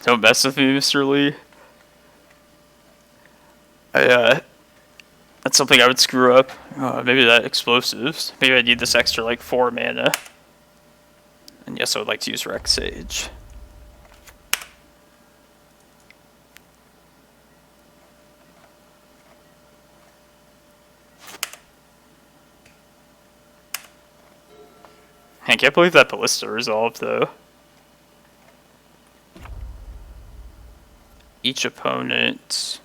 Don't mess with me, Mr. Lee. That's something I would screw up. Maybe that explosives. Maybe I need this extra, like, 4 mana. And yes, I would like to use Rec Sage. I can't believe that Ballista resolved, though. Each opponent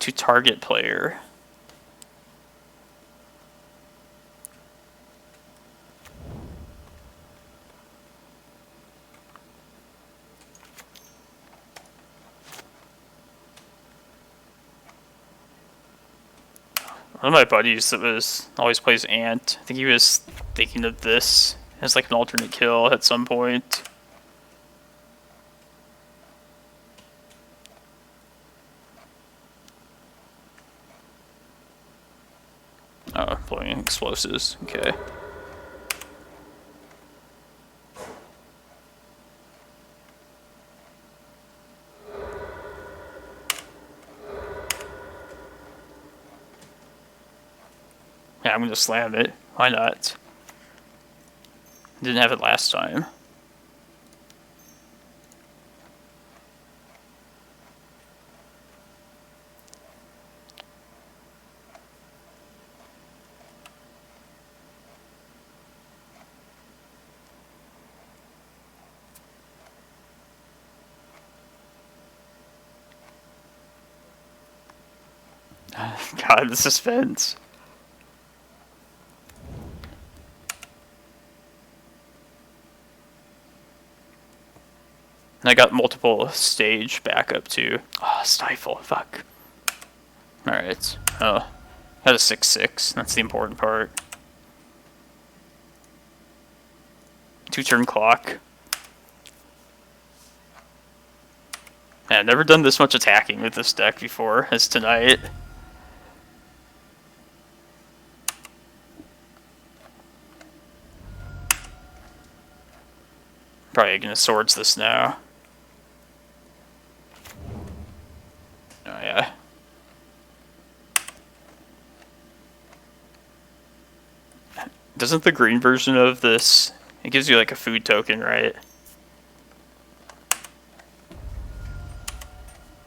to target player. One of my buddies that always plays Ant, I think he was thinking of this as like an alternate kill at some point. Oh, blowing explosives, okay. Yeah, I'm gonna slam it. Why not? Didn't have it last time. God, the suspense. And I got multiple stage backup too. Oh, stifle, fuck. Alright. Oh. Had a 6/6. That's the important part. 2-turn clock. Man, I've never done this much attacking with this deck before as tonight. Probably gonna swords this now. Oh yeah. Doesn't the green version of this, it gives you like a food token, right?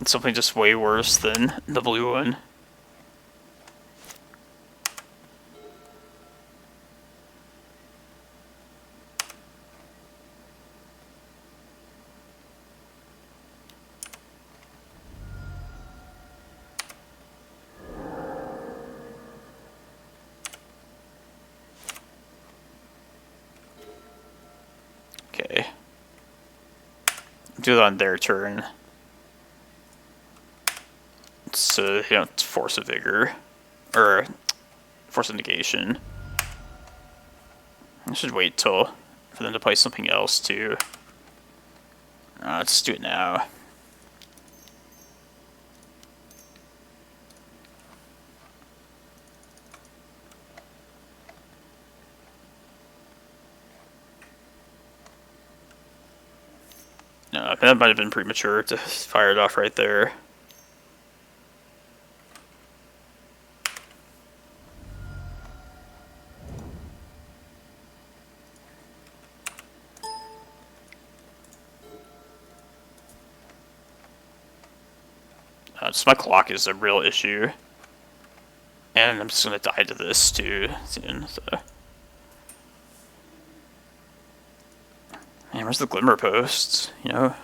It's something just way worse than the blue one. Okay. Do it on their turn. So, it's Force of Vigor. Or, Force of Negation. I should wait for them to play something else, too. Let's do it now. No, that might have been premature to fire it off right there. Just my clock is a real issue. And I'm just gonna die to this too soon, so. Man, where's the Glimmerpost, you know?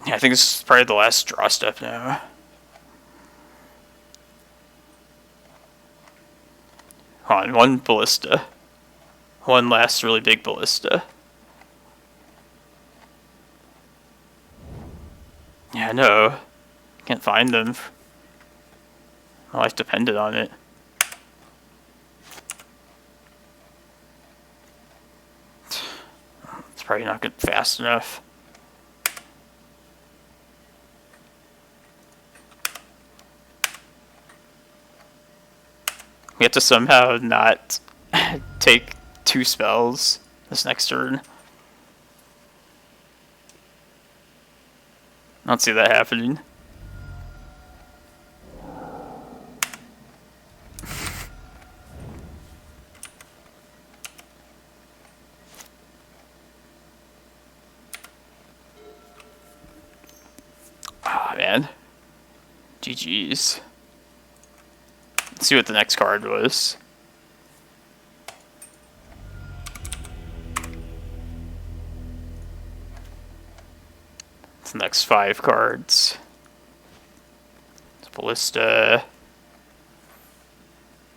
Yeah, I think this is probably the last draw step now. Hold on, one ballista. One last really big ballista. Yeah, no. Can't find them. My life depended on it. It's probably not good fast enough. We have to somehow not take 2 spells this next turn. I don't see that happening. Ah, man. GG's. Let's see what the next card was. It's the next 5 cards. It's Ballista.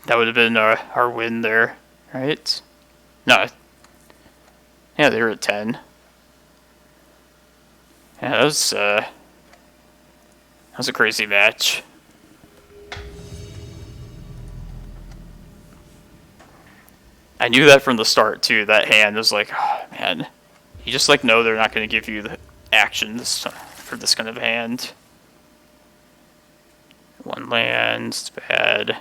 That would have been our win there, right? No. Yeah, they were at 10. Yeah, that was a crazy match. I knew that from the start too. That hand was like, oh, man, you just like know they're not going to give you the actions for this kind of hand. 1 land, it's bad.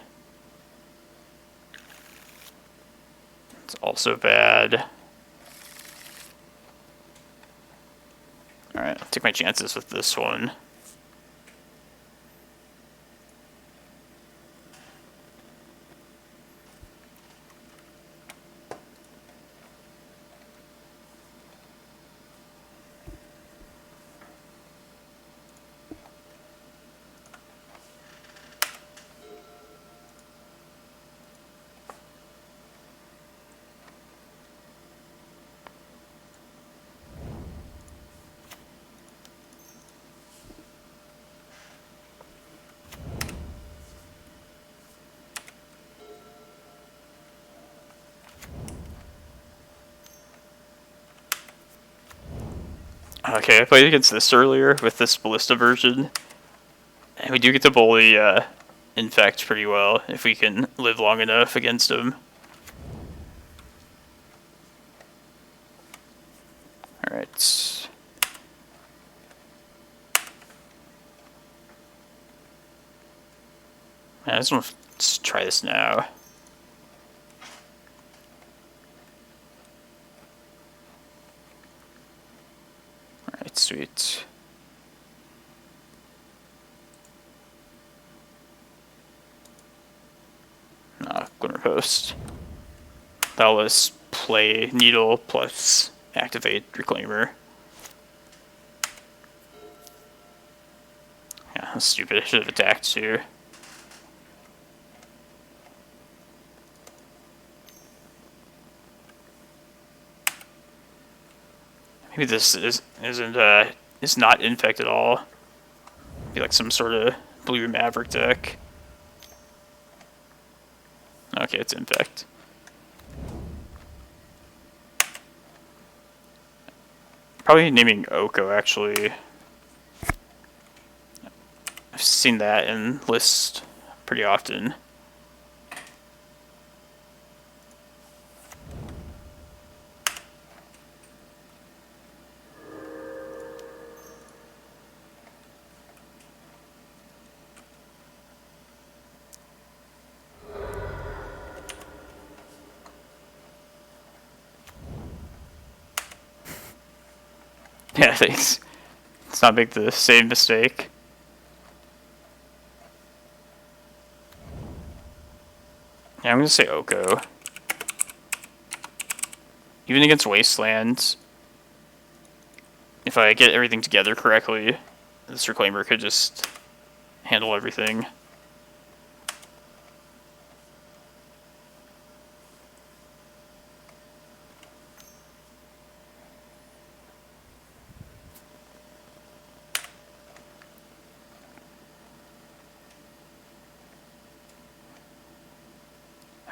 It's also bad. Alright, I'll take my chances with this one. Okay, I played against this earlier with this Ballista version. And we do get to bully Infect pretty well if we can live long enough against him. Alright. I just want to try this now. Alright, sweet. Glimmerpost. That'll let us play Needle plus activate Reclaimer. Yeah, that's stupid. I should have attacked too. Maybe this is not Infect at all. Be like some sort of blue Maverick deck. Okay, it's Infect. Probably naming Oko, actually. I've seen that in lists pretty often. Yeah, thanks. Let's not make the same mistake. Yeah, I'm gonna say Oko. Even against Wasteland, if I get everything together correctly, this Reclaimer could just handle everything.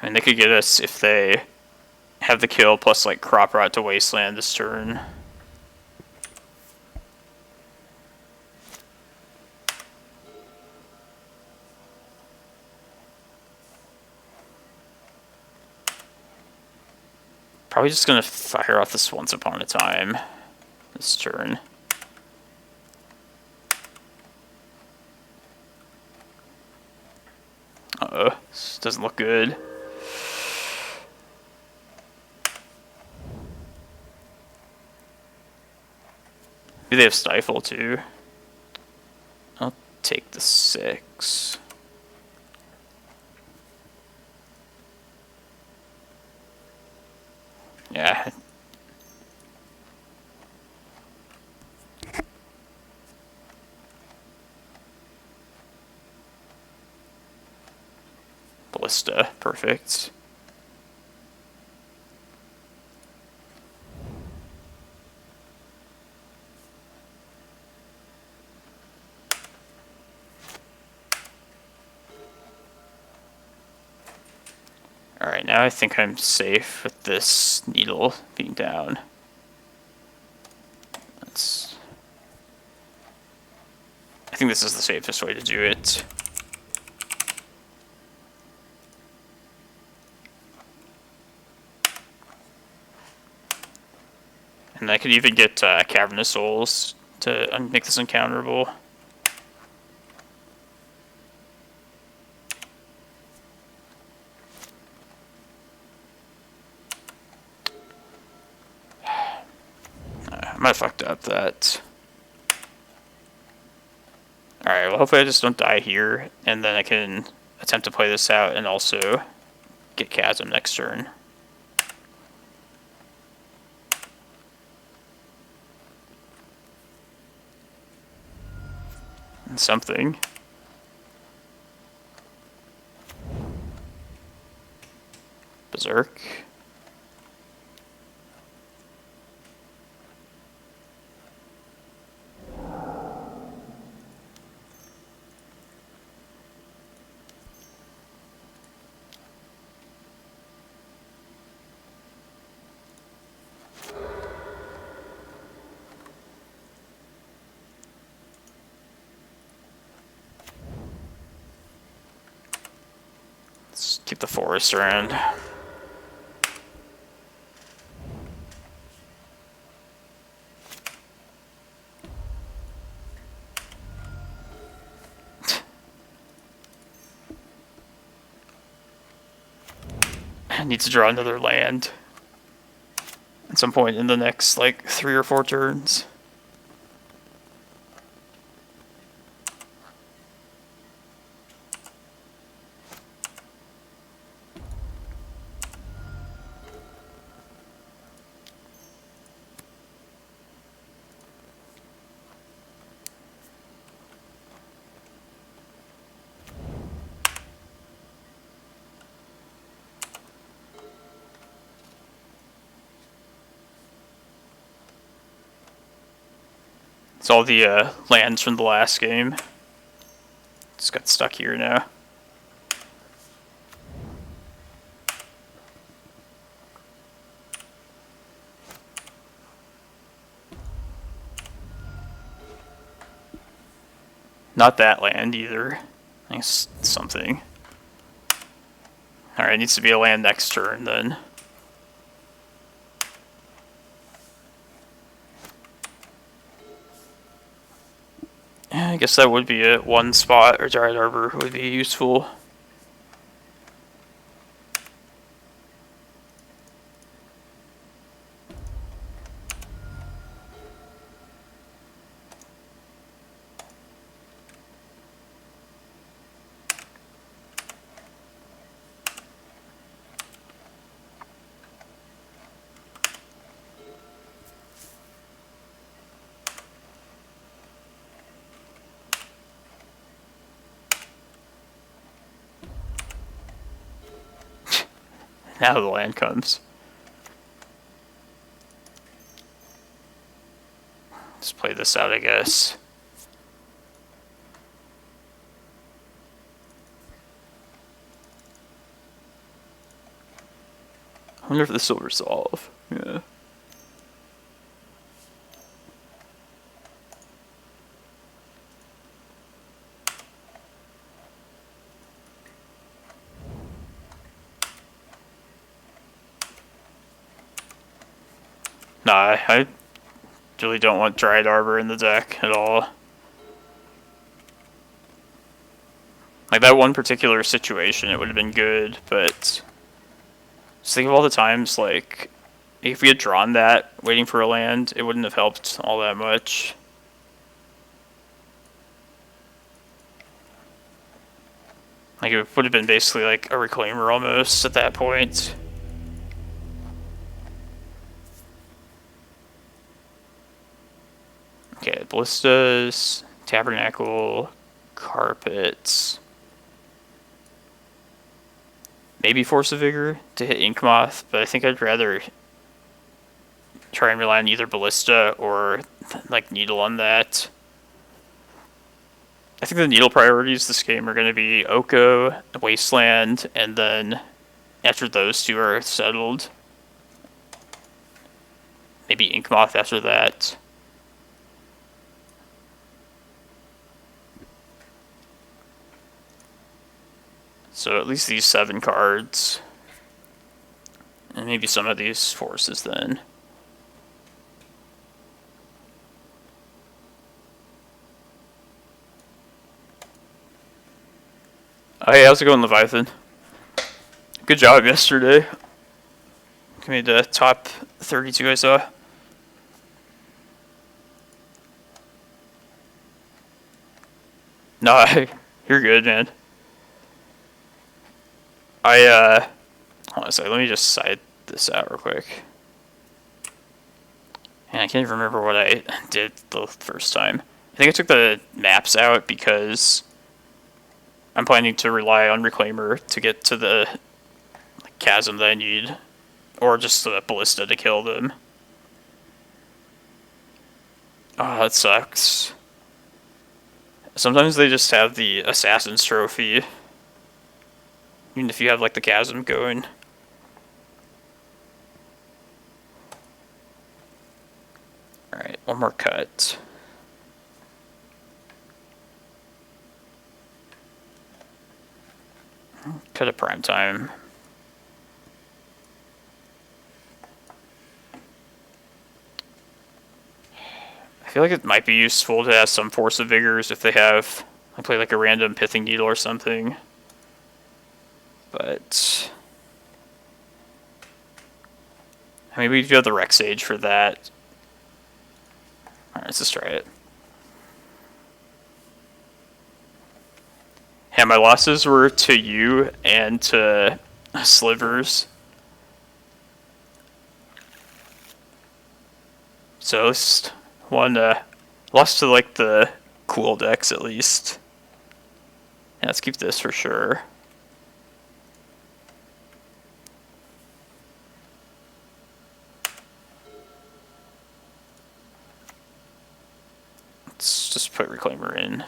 I mean, they could get us if they have the kill plus like crop rot to Wasteland this turn. Probably just gonna fire off this Once Upon a Time this turn. Uh-oh, this doesn't look good. Maybe they have Stifle too. I'll take the 6. Yeah. Ballista, perfect. Alright, now I think I'm safe with this needle being down. I think this is the safest way to do it. And I could even get Cavern of Souls to make this uncounterable. I might have fucked up that. Alright, well hopefully I just don't die here, and then I can attempt to play this out and also get Chasm next turn. And something. Berserk. Let's keep the forest around. I need to draw another land at some point in the next, like, 3 or 4 turns. It's all the lands from the last game. Just got stuck here now. Not that land either. I think it's something. Alright, it needs to be a land next turn then. I guess that would be it. One spot or Dryad Arbor would be useful. Now the land comes. Let's play this out, I guess. wonder if this will resolve. Yeah. Nah, I really don't want Dried Arbor in the deck at all. Like, that one particular situation, it would have been good, but just think of all the times, like, if we had drawn that, waiting for a land, it wouldn't have helped all that much. Like, it would have been basically like a Reclaimer almost at that point. Okay, Ballistas, Tabernacle, Carpets. Maybe Force of Vigor to hit Inkmoth, but I think I'd rather try and rely on either Ballista or like Needle on that. I think the Needle priorities this game are going to be Oko, Wasteland, and then after those two are settled, maybe Inkmoth after that. So at least these 7 cards. And maybe some of these forces then. Oh, hey, how's it going, Leviathan? Good job yesterday. You made the top 32 I saw. No, you're good, man. Hold on a second, let me just side this out real quick. And I can't even remember what I did the first time. I think I took the maps out because I'm planning to rely on Reclaimer to get to the chasm that I need. Or just the Ballista to kill them. Oh, that sucks. Sometimes they just have the Assassin's Trophy. Even if you have like the chasm going. Alright, one more cut. Cut at prime time. I feel like it might be useful to have some Force of Vigors if they have, I play like a random Pithing Needle or something. But maybe we do have the Rec Sage for that. Alright, let's just try it. Yeah, my losses were to you and to Slivers. So just one lost to like the cool decks at least. Yeah, let's keep this for sure. Let's just put Reclaimer in.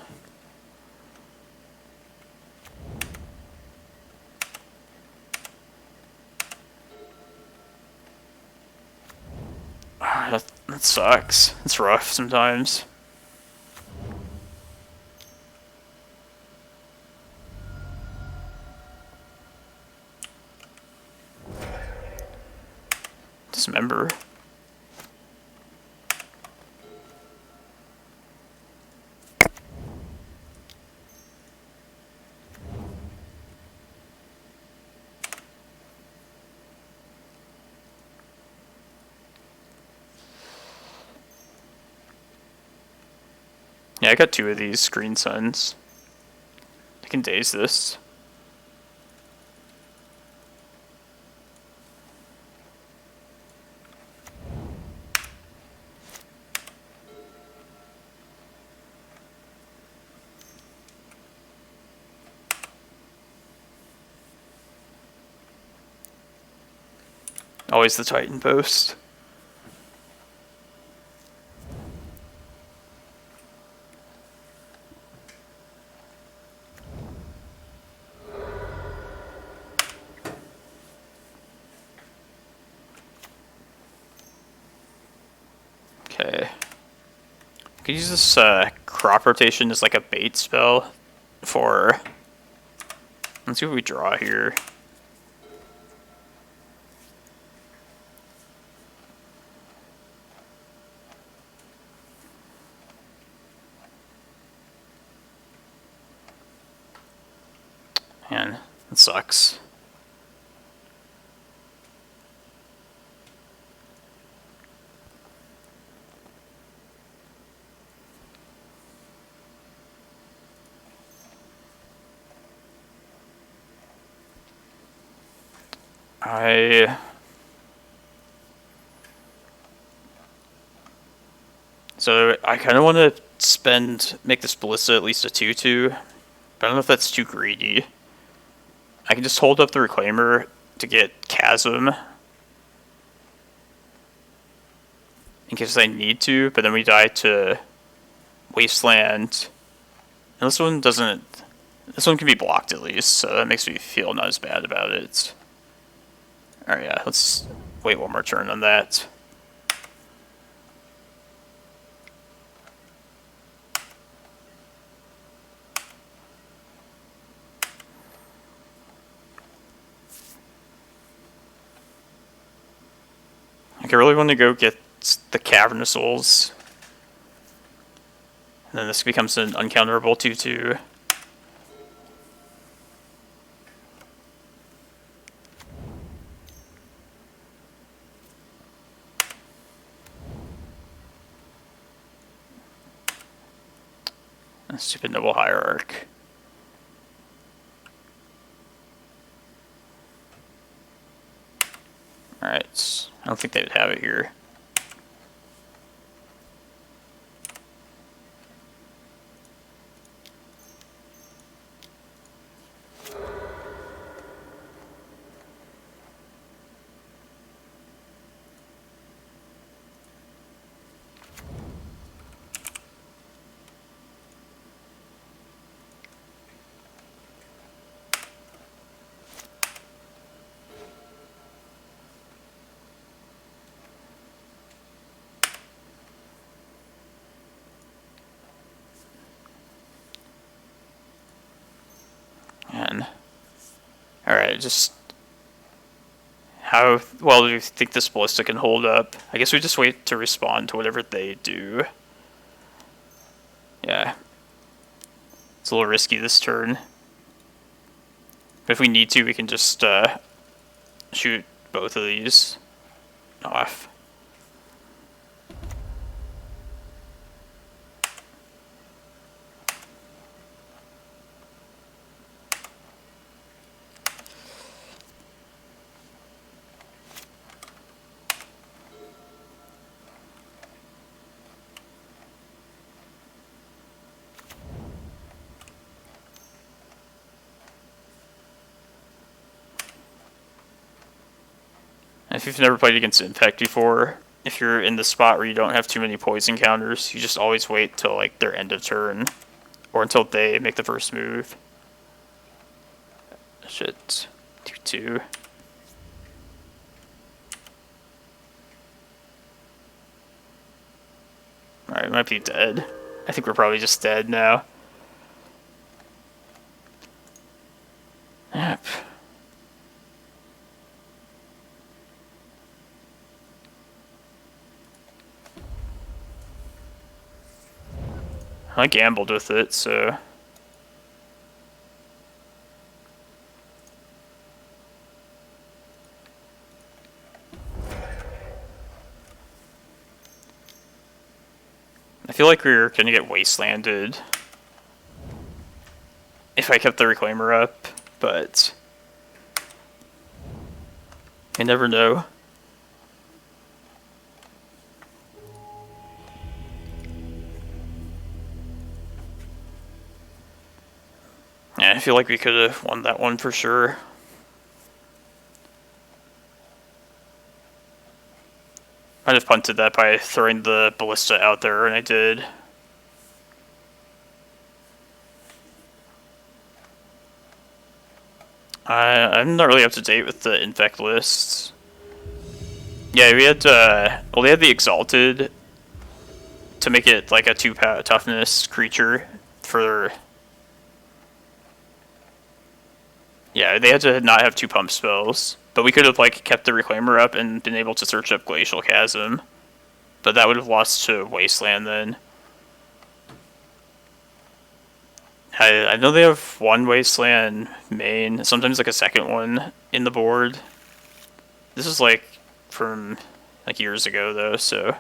That sucks. It's rough sometimes. Dismember. Yeah, I got 2 of these Green Suns. I can daze this. Always the Titan post. I could use this crop rotation as like a bait spell for... Let's see what we draw here. Man, that sucks. So I kind of want to make this Ballista at least a 2/2, but I don't know if that's too greedy. I can just hold up the Reclaimer to get Chasm in case I need to, but then we die to Wasteland. And this one doesn't... This one can be blocked at least, so that makes me feel not as bad about it. Alright, yeah, let's wait one more turn on that. I really want to go get the Cavern of Souls. And then this becomes an uncounterable 2/2. Stupid Noble Hierarch. Alright, I don't think they would have it here. Alright, just... How well do you think this Ballista can hold up? I guess we just wait to respond to whatever they do. Yeah. It's a little risky this turn. But if we need to, we can just shoot both of these off. If you've never played against Infect before, if you're in the spot where you don't have too many poison counters, you just always wait till like their end of turn, or until they make the first move. Shit, 2/2. Alright, we might be dead. I think we're probably just dead now. Yep. I gambled with it, so... I feel like we're gonna get wastelanded if I kept the Reclaimer up, but... I never know. Yeah, I feel like we could have won that one for sure. I'd have punted that by throwing the Ballista out there, and I did. I'm not really up to date with the Infect lists. Yeah, we had, well, they had the Exalted, to make it like a 2 toughness creature for... Yeah, they had to not have 2 pump spells. But we could have like kept the Reclaimer up and been able to search up Glacial Chasm. But that would have lost to Wasteland then. I know they have 1 Wasteland main, sometimes like a second one in the board. This is like from like years ago though, so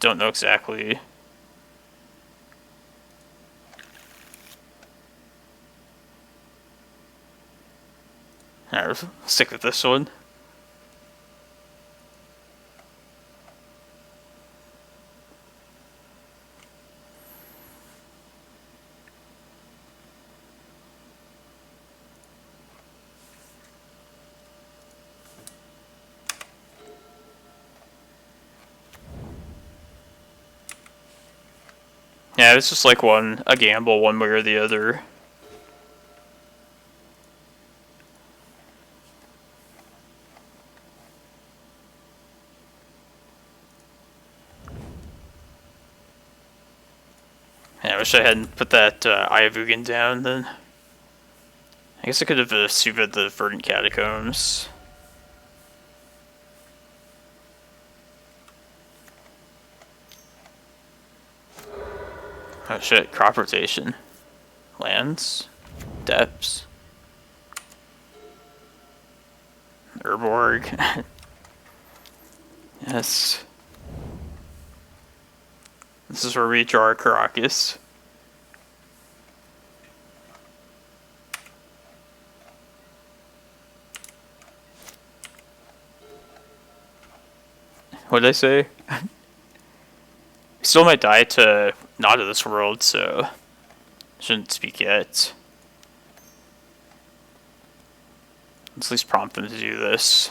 don't know exactly. Alright, we'll stick with this one. Yeah, it's just like a gamble one way or the other. Yeah, I wish I hadn't put that Eye of Ugin down then. I guess I could have Vesuva the Verdant Catacombs. Oh shit, crop rotation. Lands. Depths. Urborg. Yes. This is where we draw our Karakas. What did I say? Still might die to Not of This World, so shouldn't speak yet. Let's at least prompt them to do this.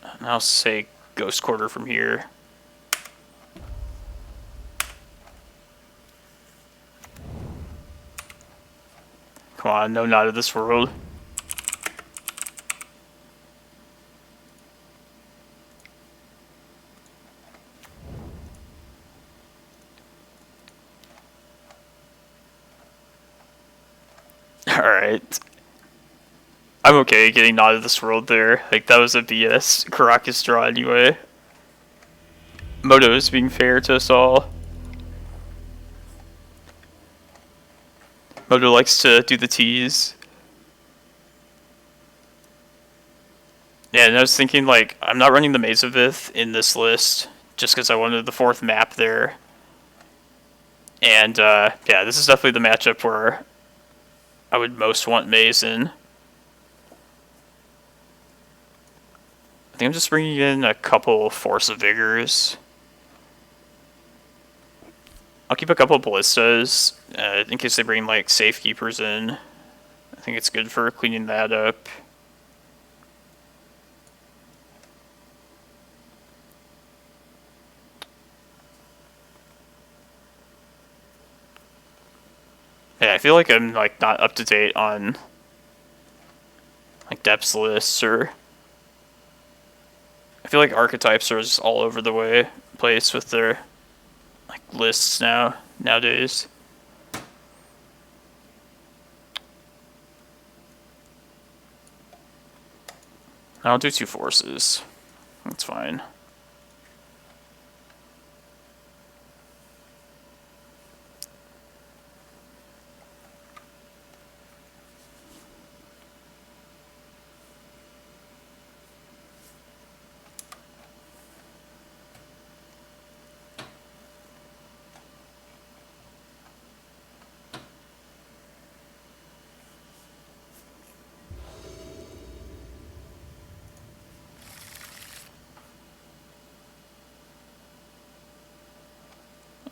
And I'll say Ghost Quarter from here. Come on, no Not of This World. Alright. I'm okay getting Not of This World there. Like, that was a BS Karakas draw anyway. Moto is being fair to us all. Moto likes to do the tease. Yeah, and I was thinking, like, I'm not running the Maze of Ith in this list, just because I wanted the 4th map there. And, yeah, this is definitely the matchup where I would most want Maze in. I think I'm just bringing in a couple Force of Vigors. I'll keep a couple Ballistas, in case they bring, like, Safekeepers in. I think it's good for cleaning that up. Yeah, I feel like I'm, like, not up to date on, like, depths lists, or... I feel like archetypes are just all over the place with their, like, lists nowadays. I'll do 2 forces. That's fine.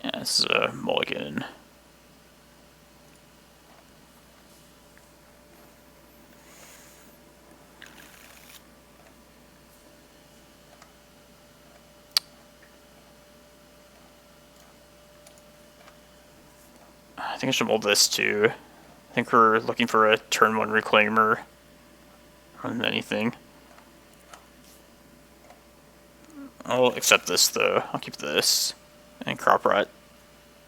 Yeah, this is a mulligan. I think I should mold this too. I think we're looking for a turn 1 Reclaimer more than anything. I'll accept this though. I'll keep this. And Crop Rot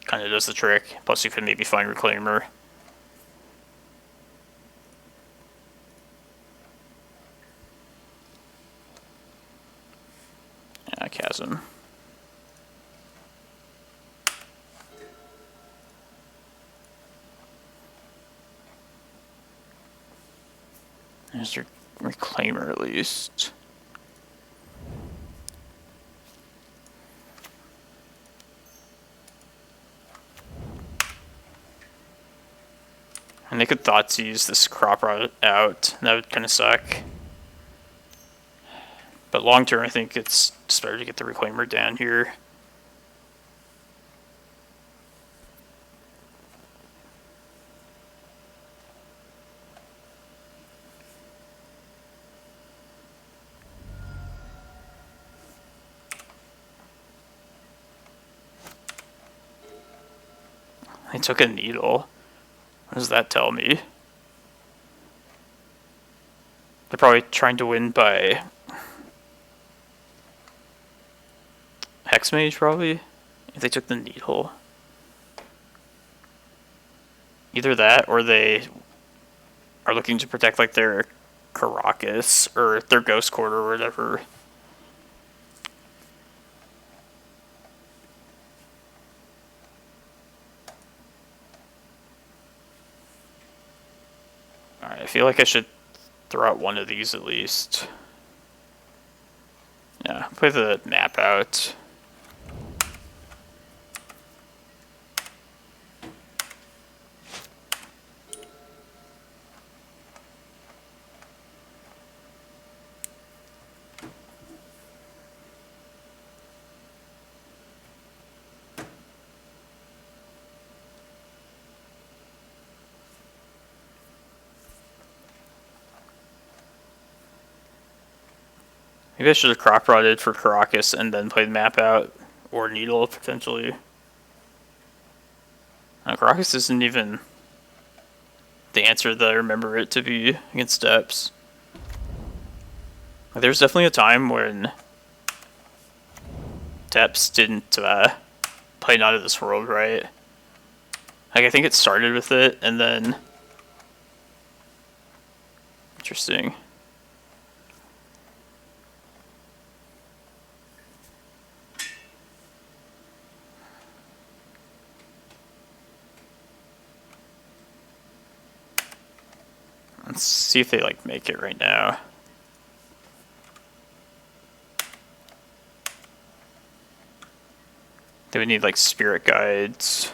kind of does the trick. Plus you can maybe find Reclaimer. Yeah, Chasm. There's your Reclaimer at least. And they could Thoughtseize this Crop Rot out. That would kind of suck. But long term, I think it's just better to get the Reclaimer down here. I took a Needle. What does that tell me? They're probably trying to win by Hexmage, probably, if they took the Needle. Either that, or they are looking to protect like their Karakas, or their Ghost Court, or whatever. Alright, I feel like I should throw out one of these at least. Yeah, play the map out. Maybe I should have Crop Rotted for Karakas and then played map out, or Needle potentially. Karakas isn't even the answer that I remember it to be against Steps. There's definitely a time when Steps didn't play Not of This World right. Like, I think it started with it, and then... Interesting. Let's see if they like make it right now. They would need like spirit guides.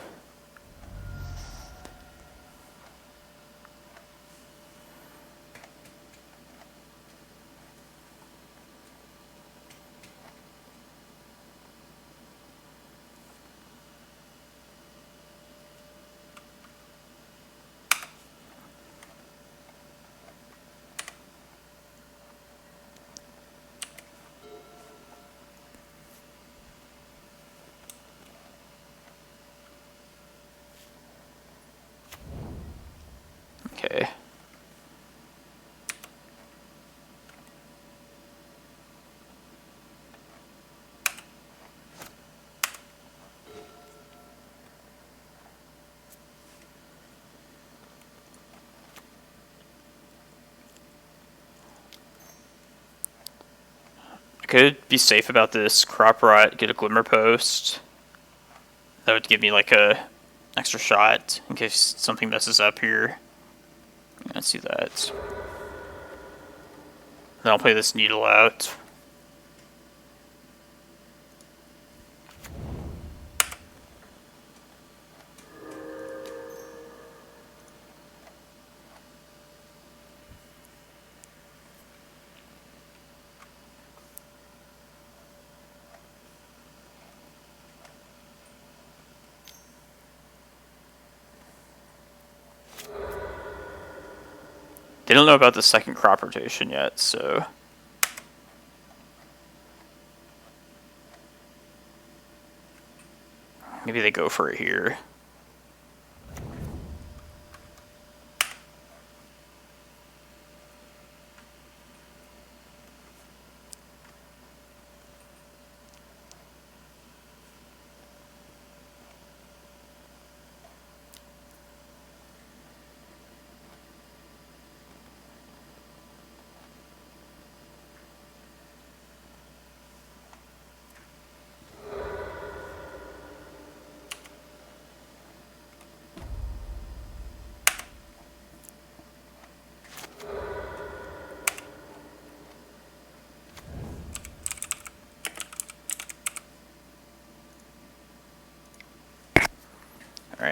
Okay. I could be safe about this Crop Rot, get a Glimmerpost. That would give me like a extra shot in case something messes up here. Let's see that. Then I'll play this Needle out. They don't know about the second crop rotation yet, so... Maybe they go for it here.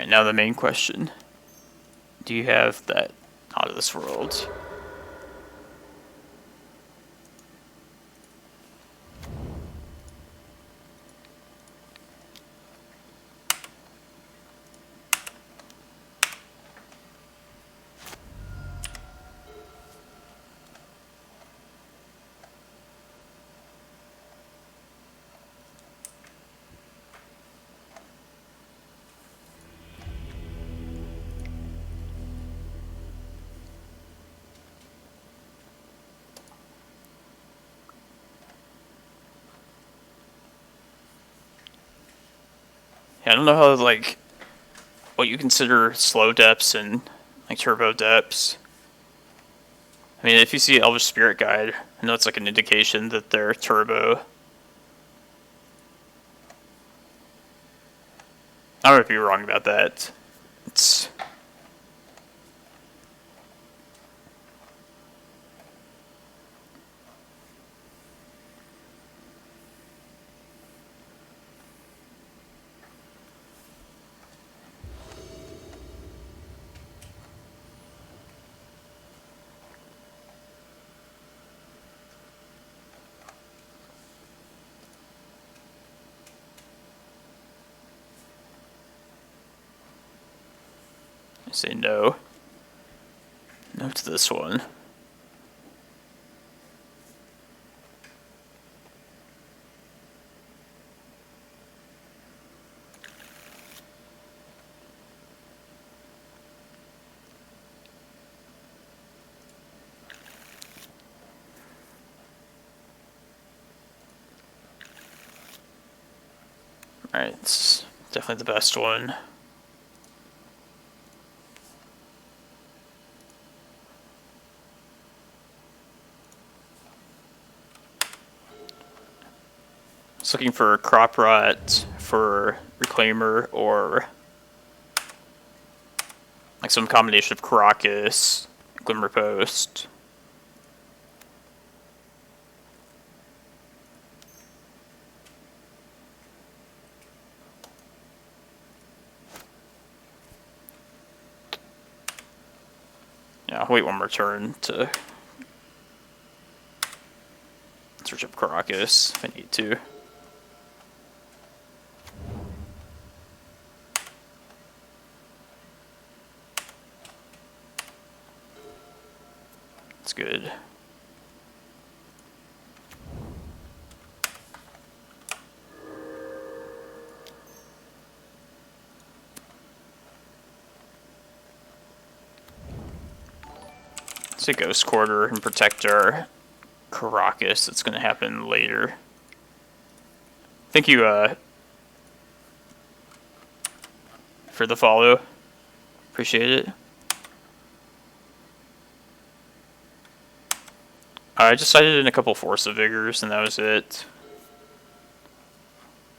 Alright, now the main question. Do you have that out of this world? Yeah, I don't know how, like, what you consider slow depths and, like, turbo depths. I mean, if you see Elvish Spirit Guide, I know it's like an indication that they're turbo. I might be wrong about that. It's... I say no. No to this one. Alright, it's definitely the best one. Just looking for Crop Rot for Reclaimer, or like some combination of Karakas, Glimmerpost. Yeah, I'll wait one more turn to search up Karakas if I need to. That's good. Let's say Ghost Quarter and protect our Karakas. That's going to happen later. Thank you for the follow. Appreciate it. I decided in a couple Force of Vigors, and that was it.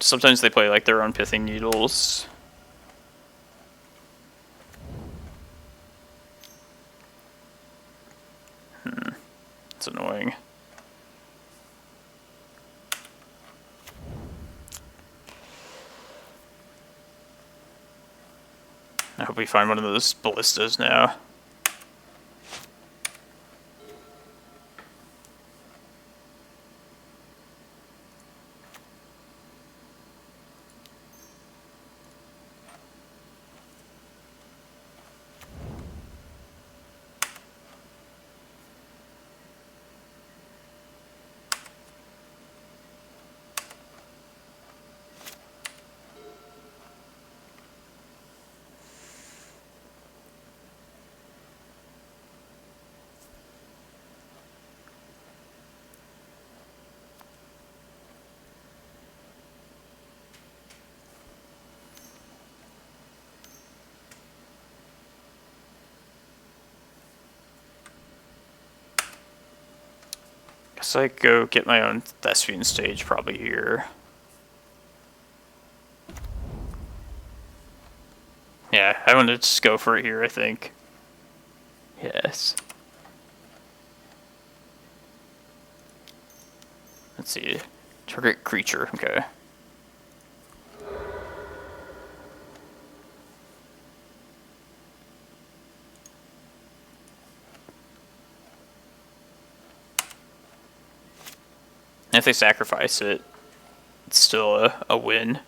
Sometimes they play like their own Pithing Needles. It's annoying. I hope we find one of those ballistas now. Guess I go get my own Thespian stage probably here. Yeah, I want to just go for it here, I think. Yes. Let's see. Target creature, okay. And if they sacrifice it, it's still a win.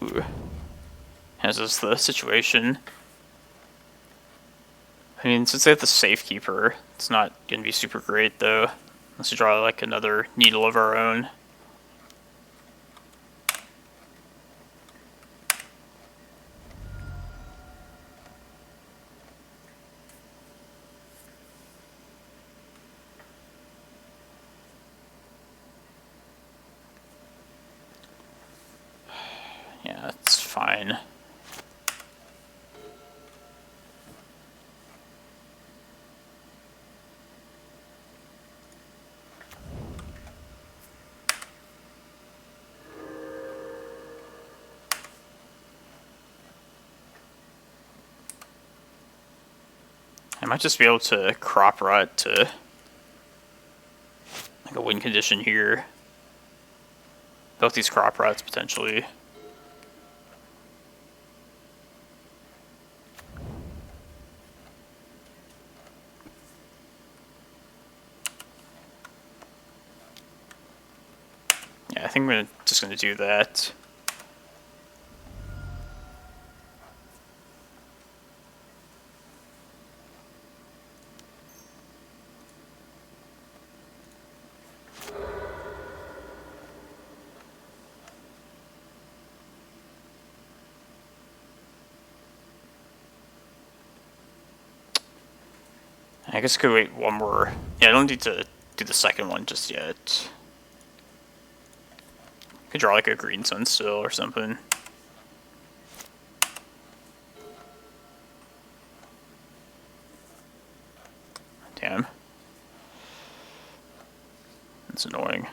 Ooh. As is the situation. I mean, since they have the Safekeeper, it's not going to be super great, though. Unless we draw, like, another Needle of our own. Yeah, it's fine. I might just be able to crop rot to like a win condition here. Both these crop rots potentially. Yeah, I think I'm just gonna do that. I guess I could wait one more. Yeah, I don't need to do the second one just yet. Could draw like a green Sunstill or something. Damn. That's annoying.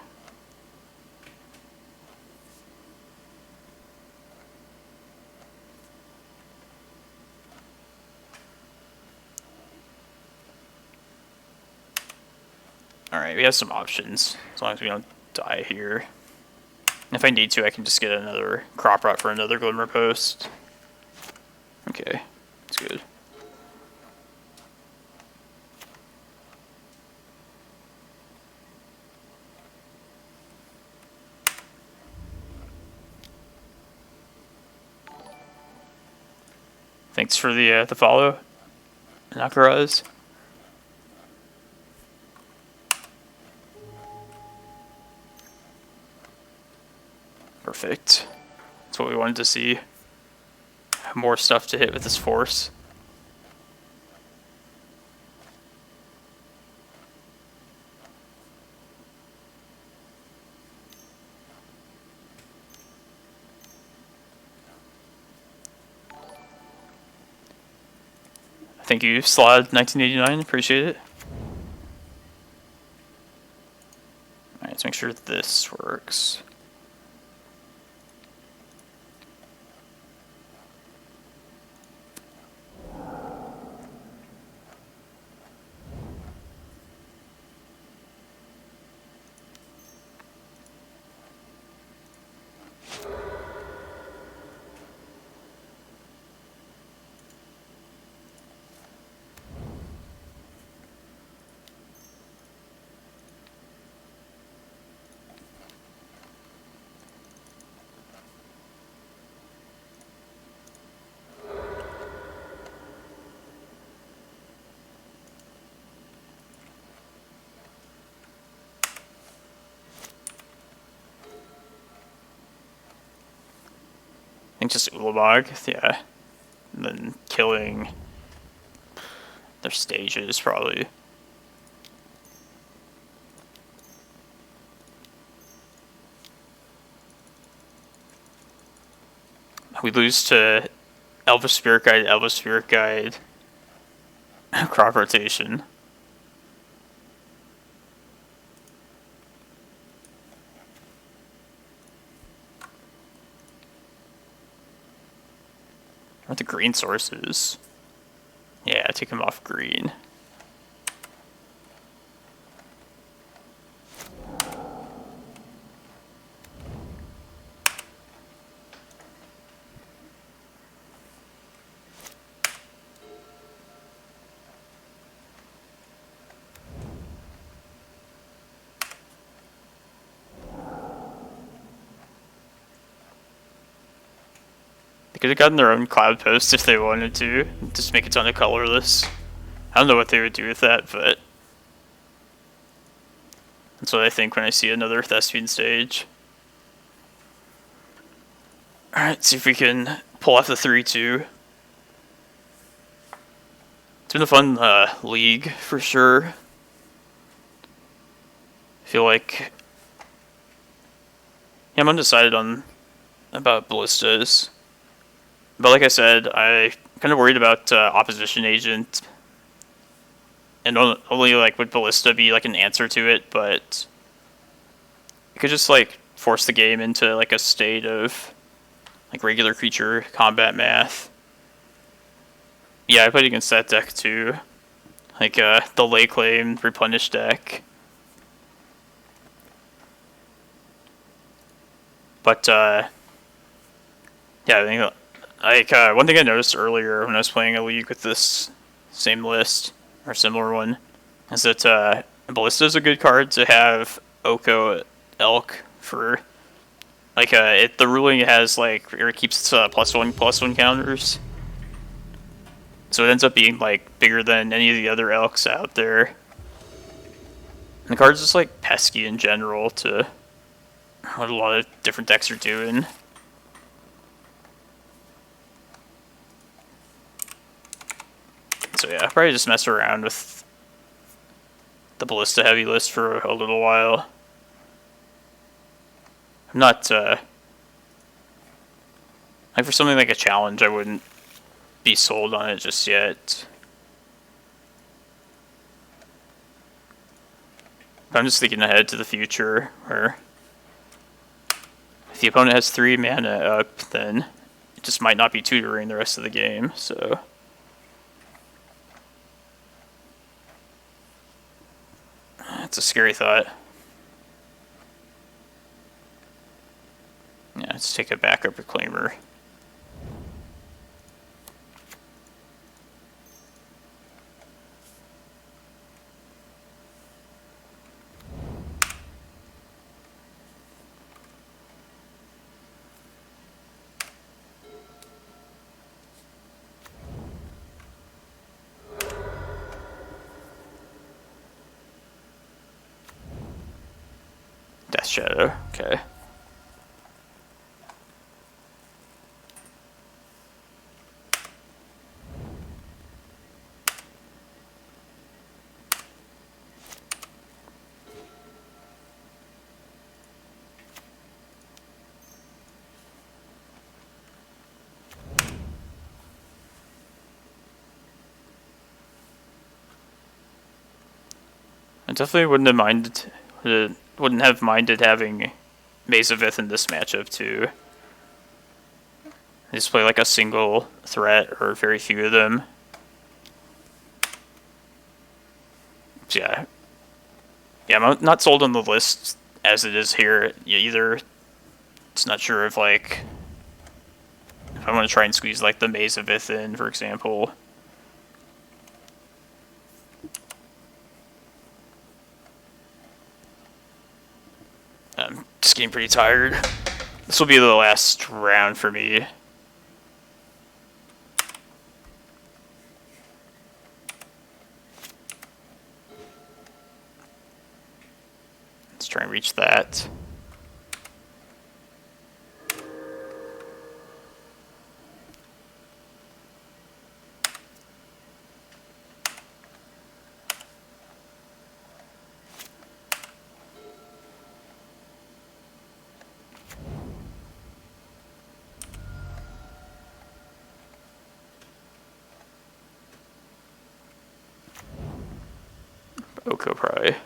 Alright, we have some options, as long as we don't die here. And if I need to, I can just get another crop rot for another Glimmerpost. Okay, that's good. Thanks for the follow, Nakaraz. Perfect. That's what we wanted to see. More stuff to hit with this force. Thank you, Slod1989. Appreciate it. Alright, let's make sure this works. think just Ulamog, yeah. And then killing their stages, probably. We lose to Elvish Spirit Guide, crop rotation. What the green sources? Yeah, take him off green. They could have gotten their own Cloudpost if they wanted to. Just make a ton of colorless. I don't know what they would do with that, but that's what I think when I see another Thespian stage. Alright, see if we can pull off the 3-2. It's been a fun league, for sure. I feel like... yeah, I'm undecided about Ballistas. But like I said, I'm kind of worried about Opposition Agent. And only like would Ballista be like an answer to it, but it could just like force the game into like a state of like regular creature combat math. Yeah, I played against that deck too. Like the Lay Claim Replenish deck. But yeah, I think like one thing I noticed earlier when I was playing a league with this same list or similar one is that Ballista is a good card to have Oko Elk for. Like the ruling has like it keeps +1/+1 counters, so it ends up being like bigger than any of the other elks out there. And the card's just like pesky in general to what a lot of different decks are doing. So yeah, probably just mess around with the Ballista heavy list for a little while. I'm not, like for something like a challenge, I wouldn't be sold on it just yet. But I'm just thinking ahead to the future, where if the opponent has 3 mana up, then it just might not be tutoring the rest of the game, so... it's a scary thought. Yeah, let's take a backup Reclaimer. Death Shadow, okay. I definitely wouldn't have minded having Maze of Ith in this matchup too. They just play like a single threat or very few of them. So yeah, I'm not sold on the list as it is here either. It's not sure if like if I want to try and squeeze like the Maze of Ith in, for example. I'm just getting pretty tired. This will be the last round for me. Let's try and reach that. Oko probably.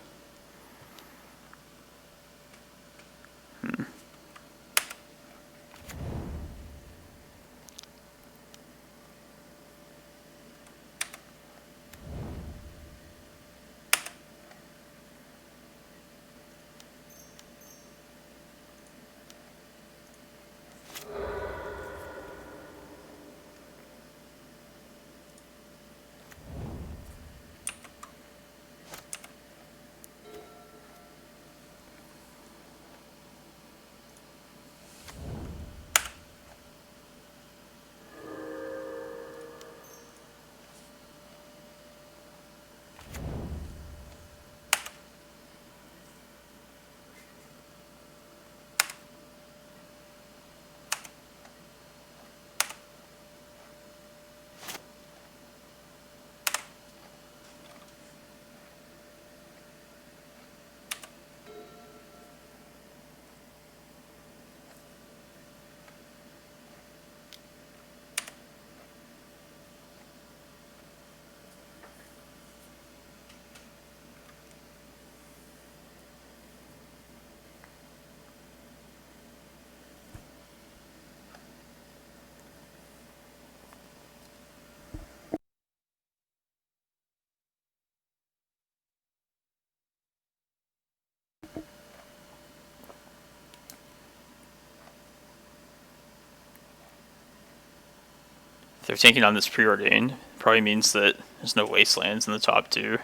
If they're taking on this preordained, probably means that there's no wastelands in the top two.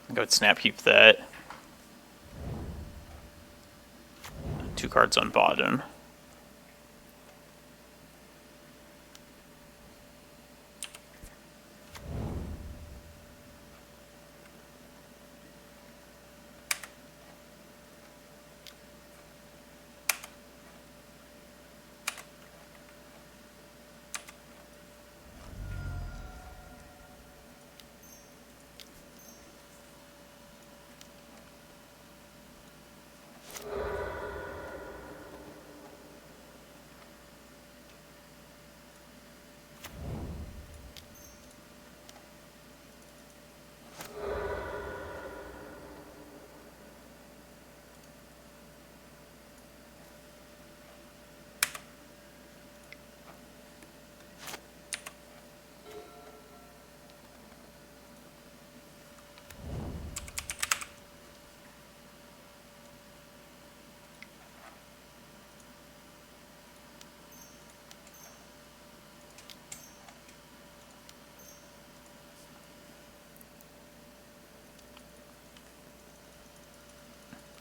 Go ahead, snap heap that. 2 cards on bottom.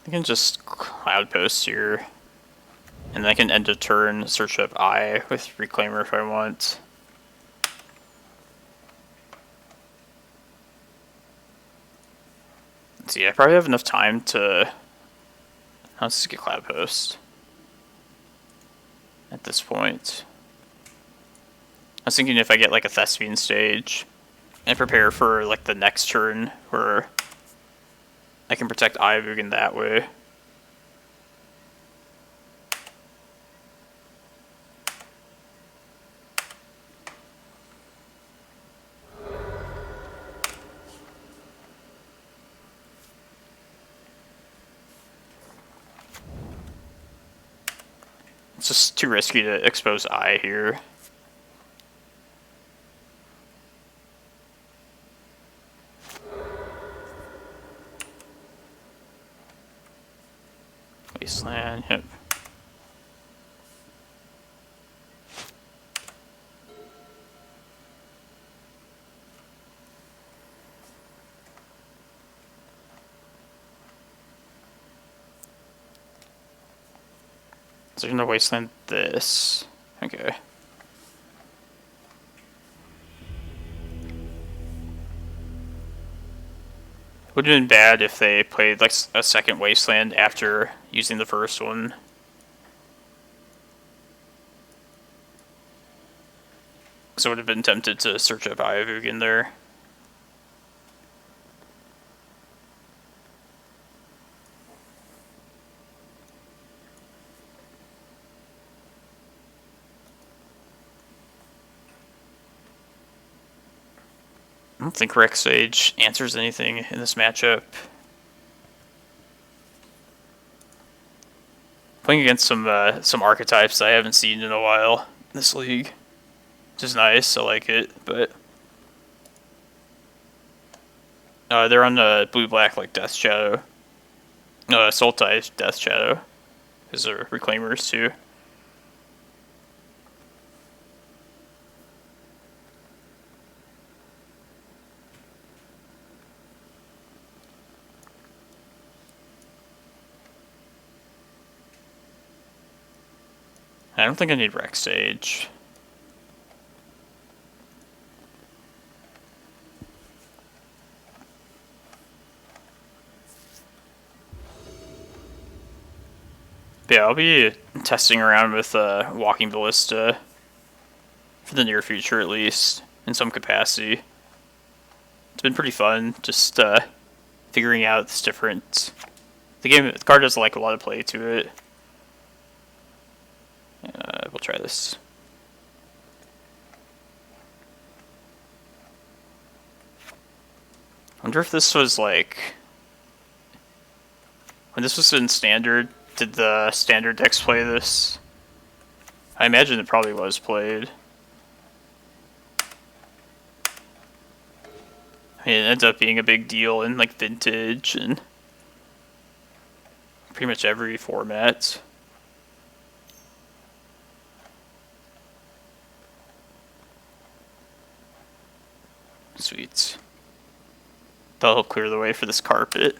I can just Cloudpost here, and then I can end a turn, search up Eye with Reclaimer if I want. Let's see, I probably have enough time to... Let's just get Cloudpost at this point. I was thinking if I get like a Thespian stage and prepare for like the next turn where I can protect Eye of Ugin that way. It's just too risky to expose Eye here. Wasteland, yep. So you're gonna wasteland this. Okay. Would have been bad if they played like a second wasteland after using the first one. So I would have been tempted to search up Eye of Ugin there. don't think Rex Sage answers anything in this matchup. Playing against some archetypes I haven't seen in a while in this league, which is nice. I like it, but they're on the blue-black like Death Shadow, Sultai Death Shadow, because they're Reclaimers too. I don't think I need Rex Sage. But yeah, I'll be testing around with Walking Ballista for the near future, at least, in some capacity. It's been pretty fun, just figuring out this different... The card does like a lot of play to it. We'll try this. I wonder if this was like... When this was in Standard, did the Standard decks play this? I imagine it probably was played. I mean, it ends up being a big deal in like Vintage and pretty much every format. Sweet. That'll help clear the way for this carpet.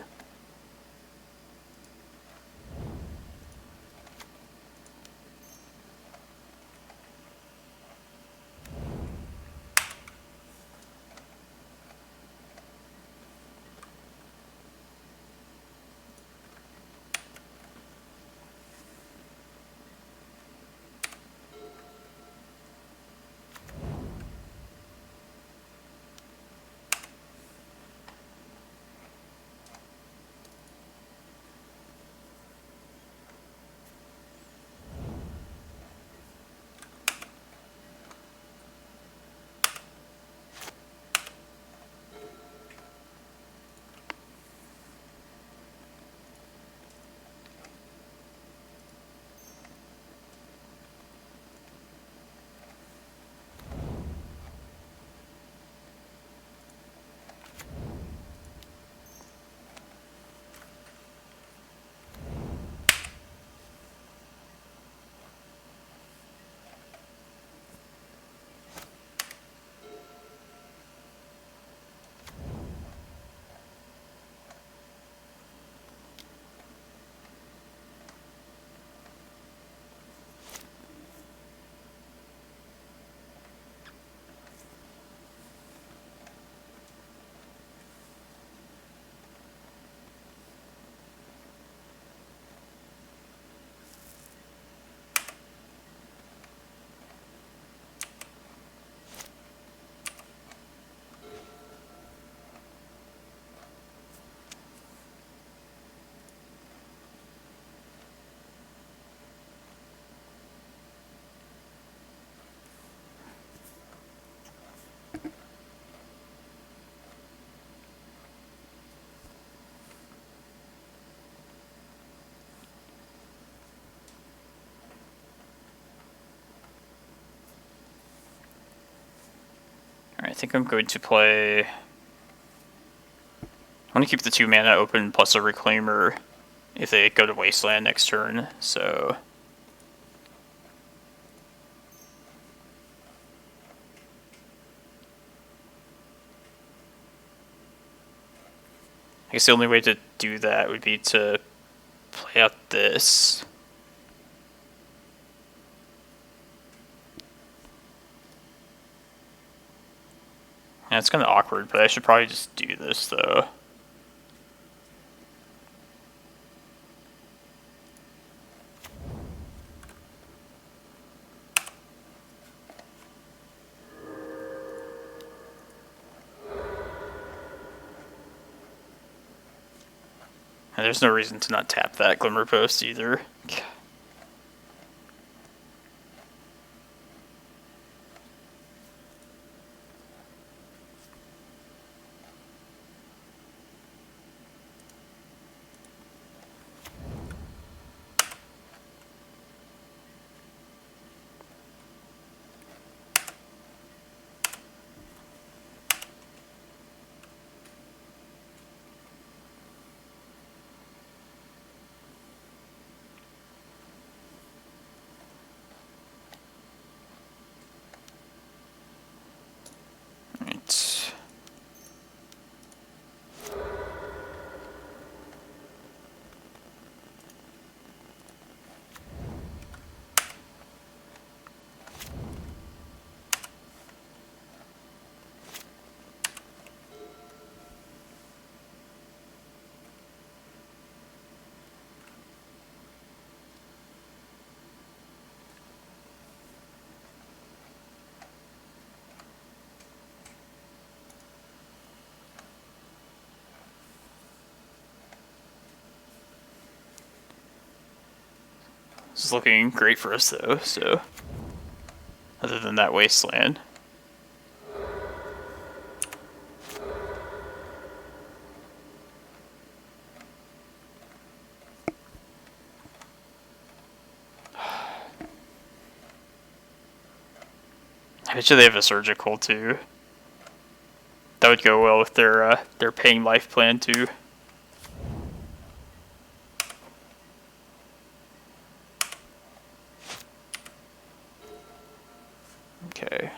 I think I'm going to play... I want to keep the 2 mana open plus a Reclaimer if they go to Wasteland next turn, so... I guess the only way to do that would be to play out this. Yeah, it's kind of awkward, but I should probably just do this, though. And there's no reason to not tap that Glimmerpost either. This is looking great for us though, so other than that wasteland. I bet you they have a surgical too. That would go well with their paying life plan too. Okay.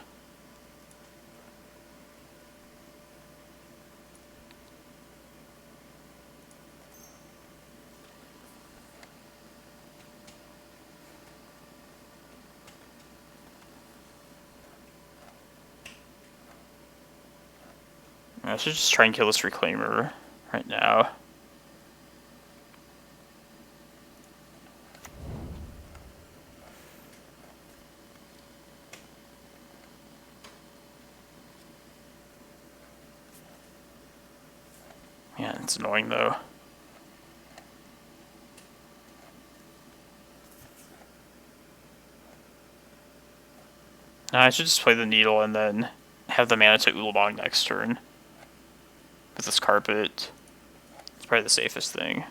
I should just try and kill this Reclaimer right now. Yeah, it's annoying though. I should just play the Needle and then have the mana to Ulamog next turn. With this carpet. It's probably the safest thing.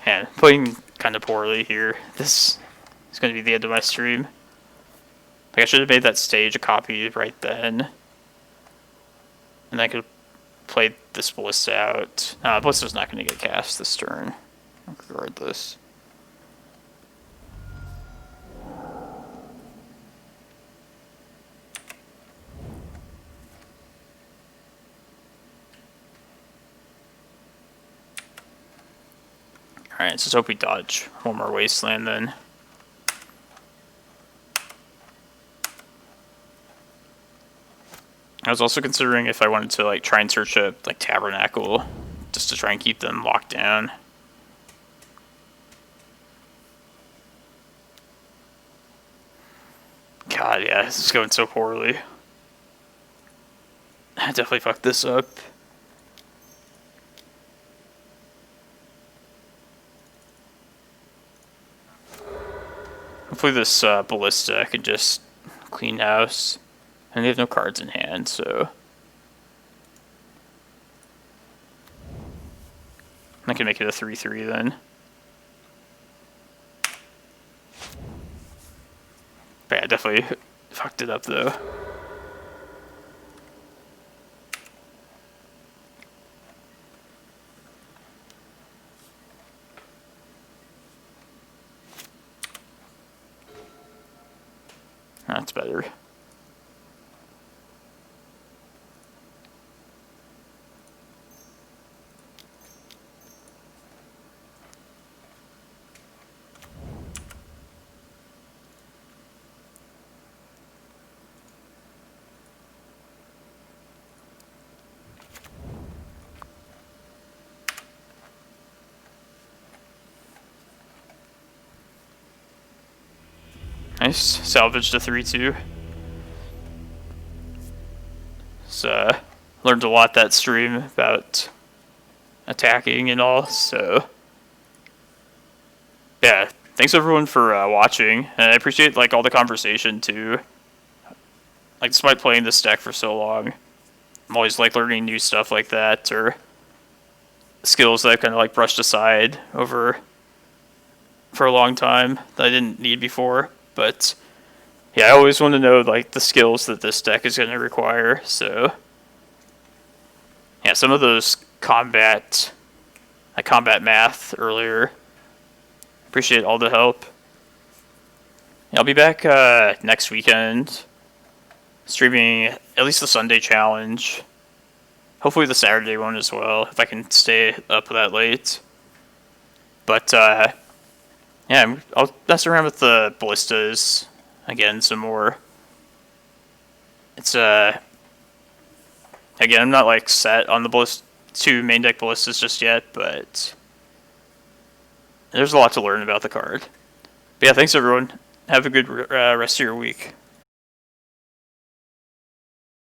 Man, playing kind of poorly here. This is going to be the end of my stream. Like, I should have made that stage a copy right then. And I could play this Ballista out. Ballista's not going to get cast this turn, regardless. Alright, let's just hope we dodge one more wasteland then. I was also considering if I wanted to like try and search a like Tabernacle just to try and keep them locked down. God, yeah, this is going so poorly. I definitely fucked this up. Hopefully this Ballista can just clean house. And they have no cards in hand, so I can make it a 3-3 then. But yeah, definitely fucked it up though. That's better. Nice. Salvaged a 3-2. So, learned a lot that stream about attacking and all, so yeah, thanks everyone for watching, and I appreciate like all the conversation too. Like, despite playing this deck for so long, I'm always like learning new stuff like that, or skills that I've kind of like brushed aside over for a long time that I didn't need before. But yeah, I always want to know like the skills that this deck is going to require. So yeah, some of those combat math earlier. Appreciate all the help. Yeah, I'll be back next weekend, streaming at least the Sunday challenge. Hopefully the Saturday one as well, if I can stay up that late. But yeah, I'll mess around with the ballistas again some more. It's again, I'm not like set on the two main deck ballistas just yet, but there's a lot to learn about the card. But yeah, thanks everyone. Have a good rest of your week.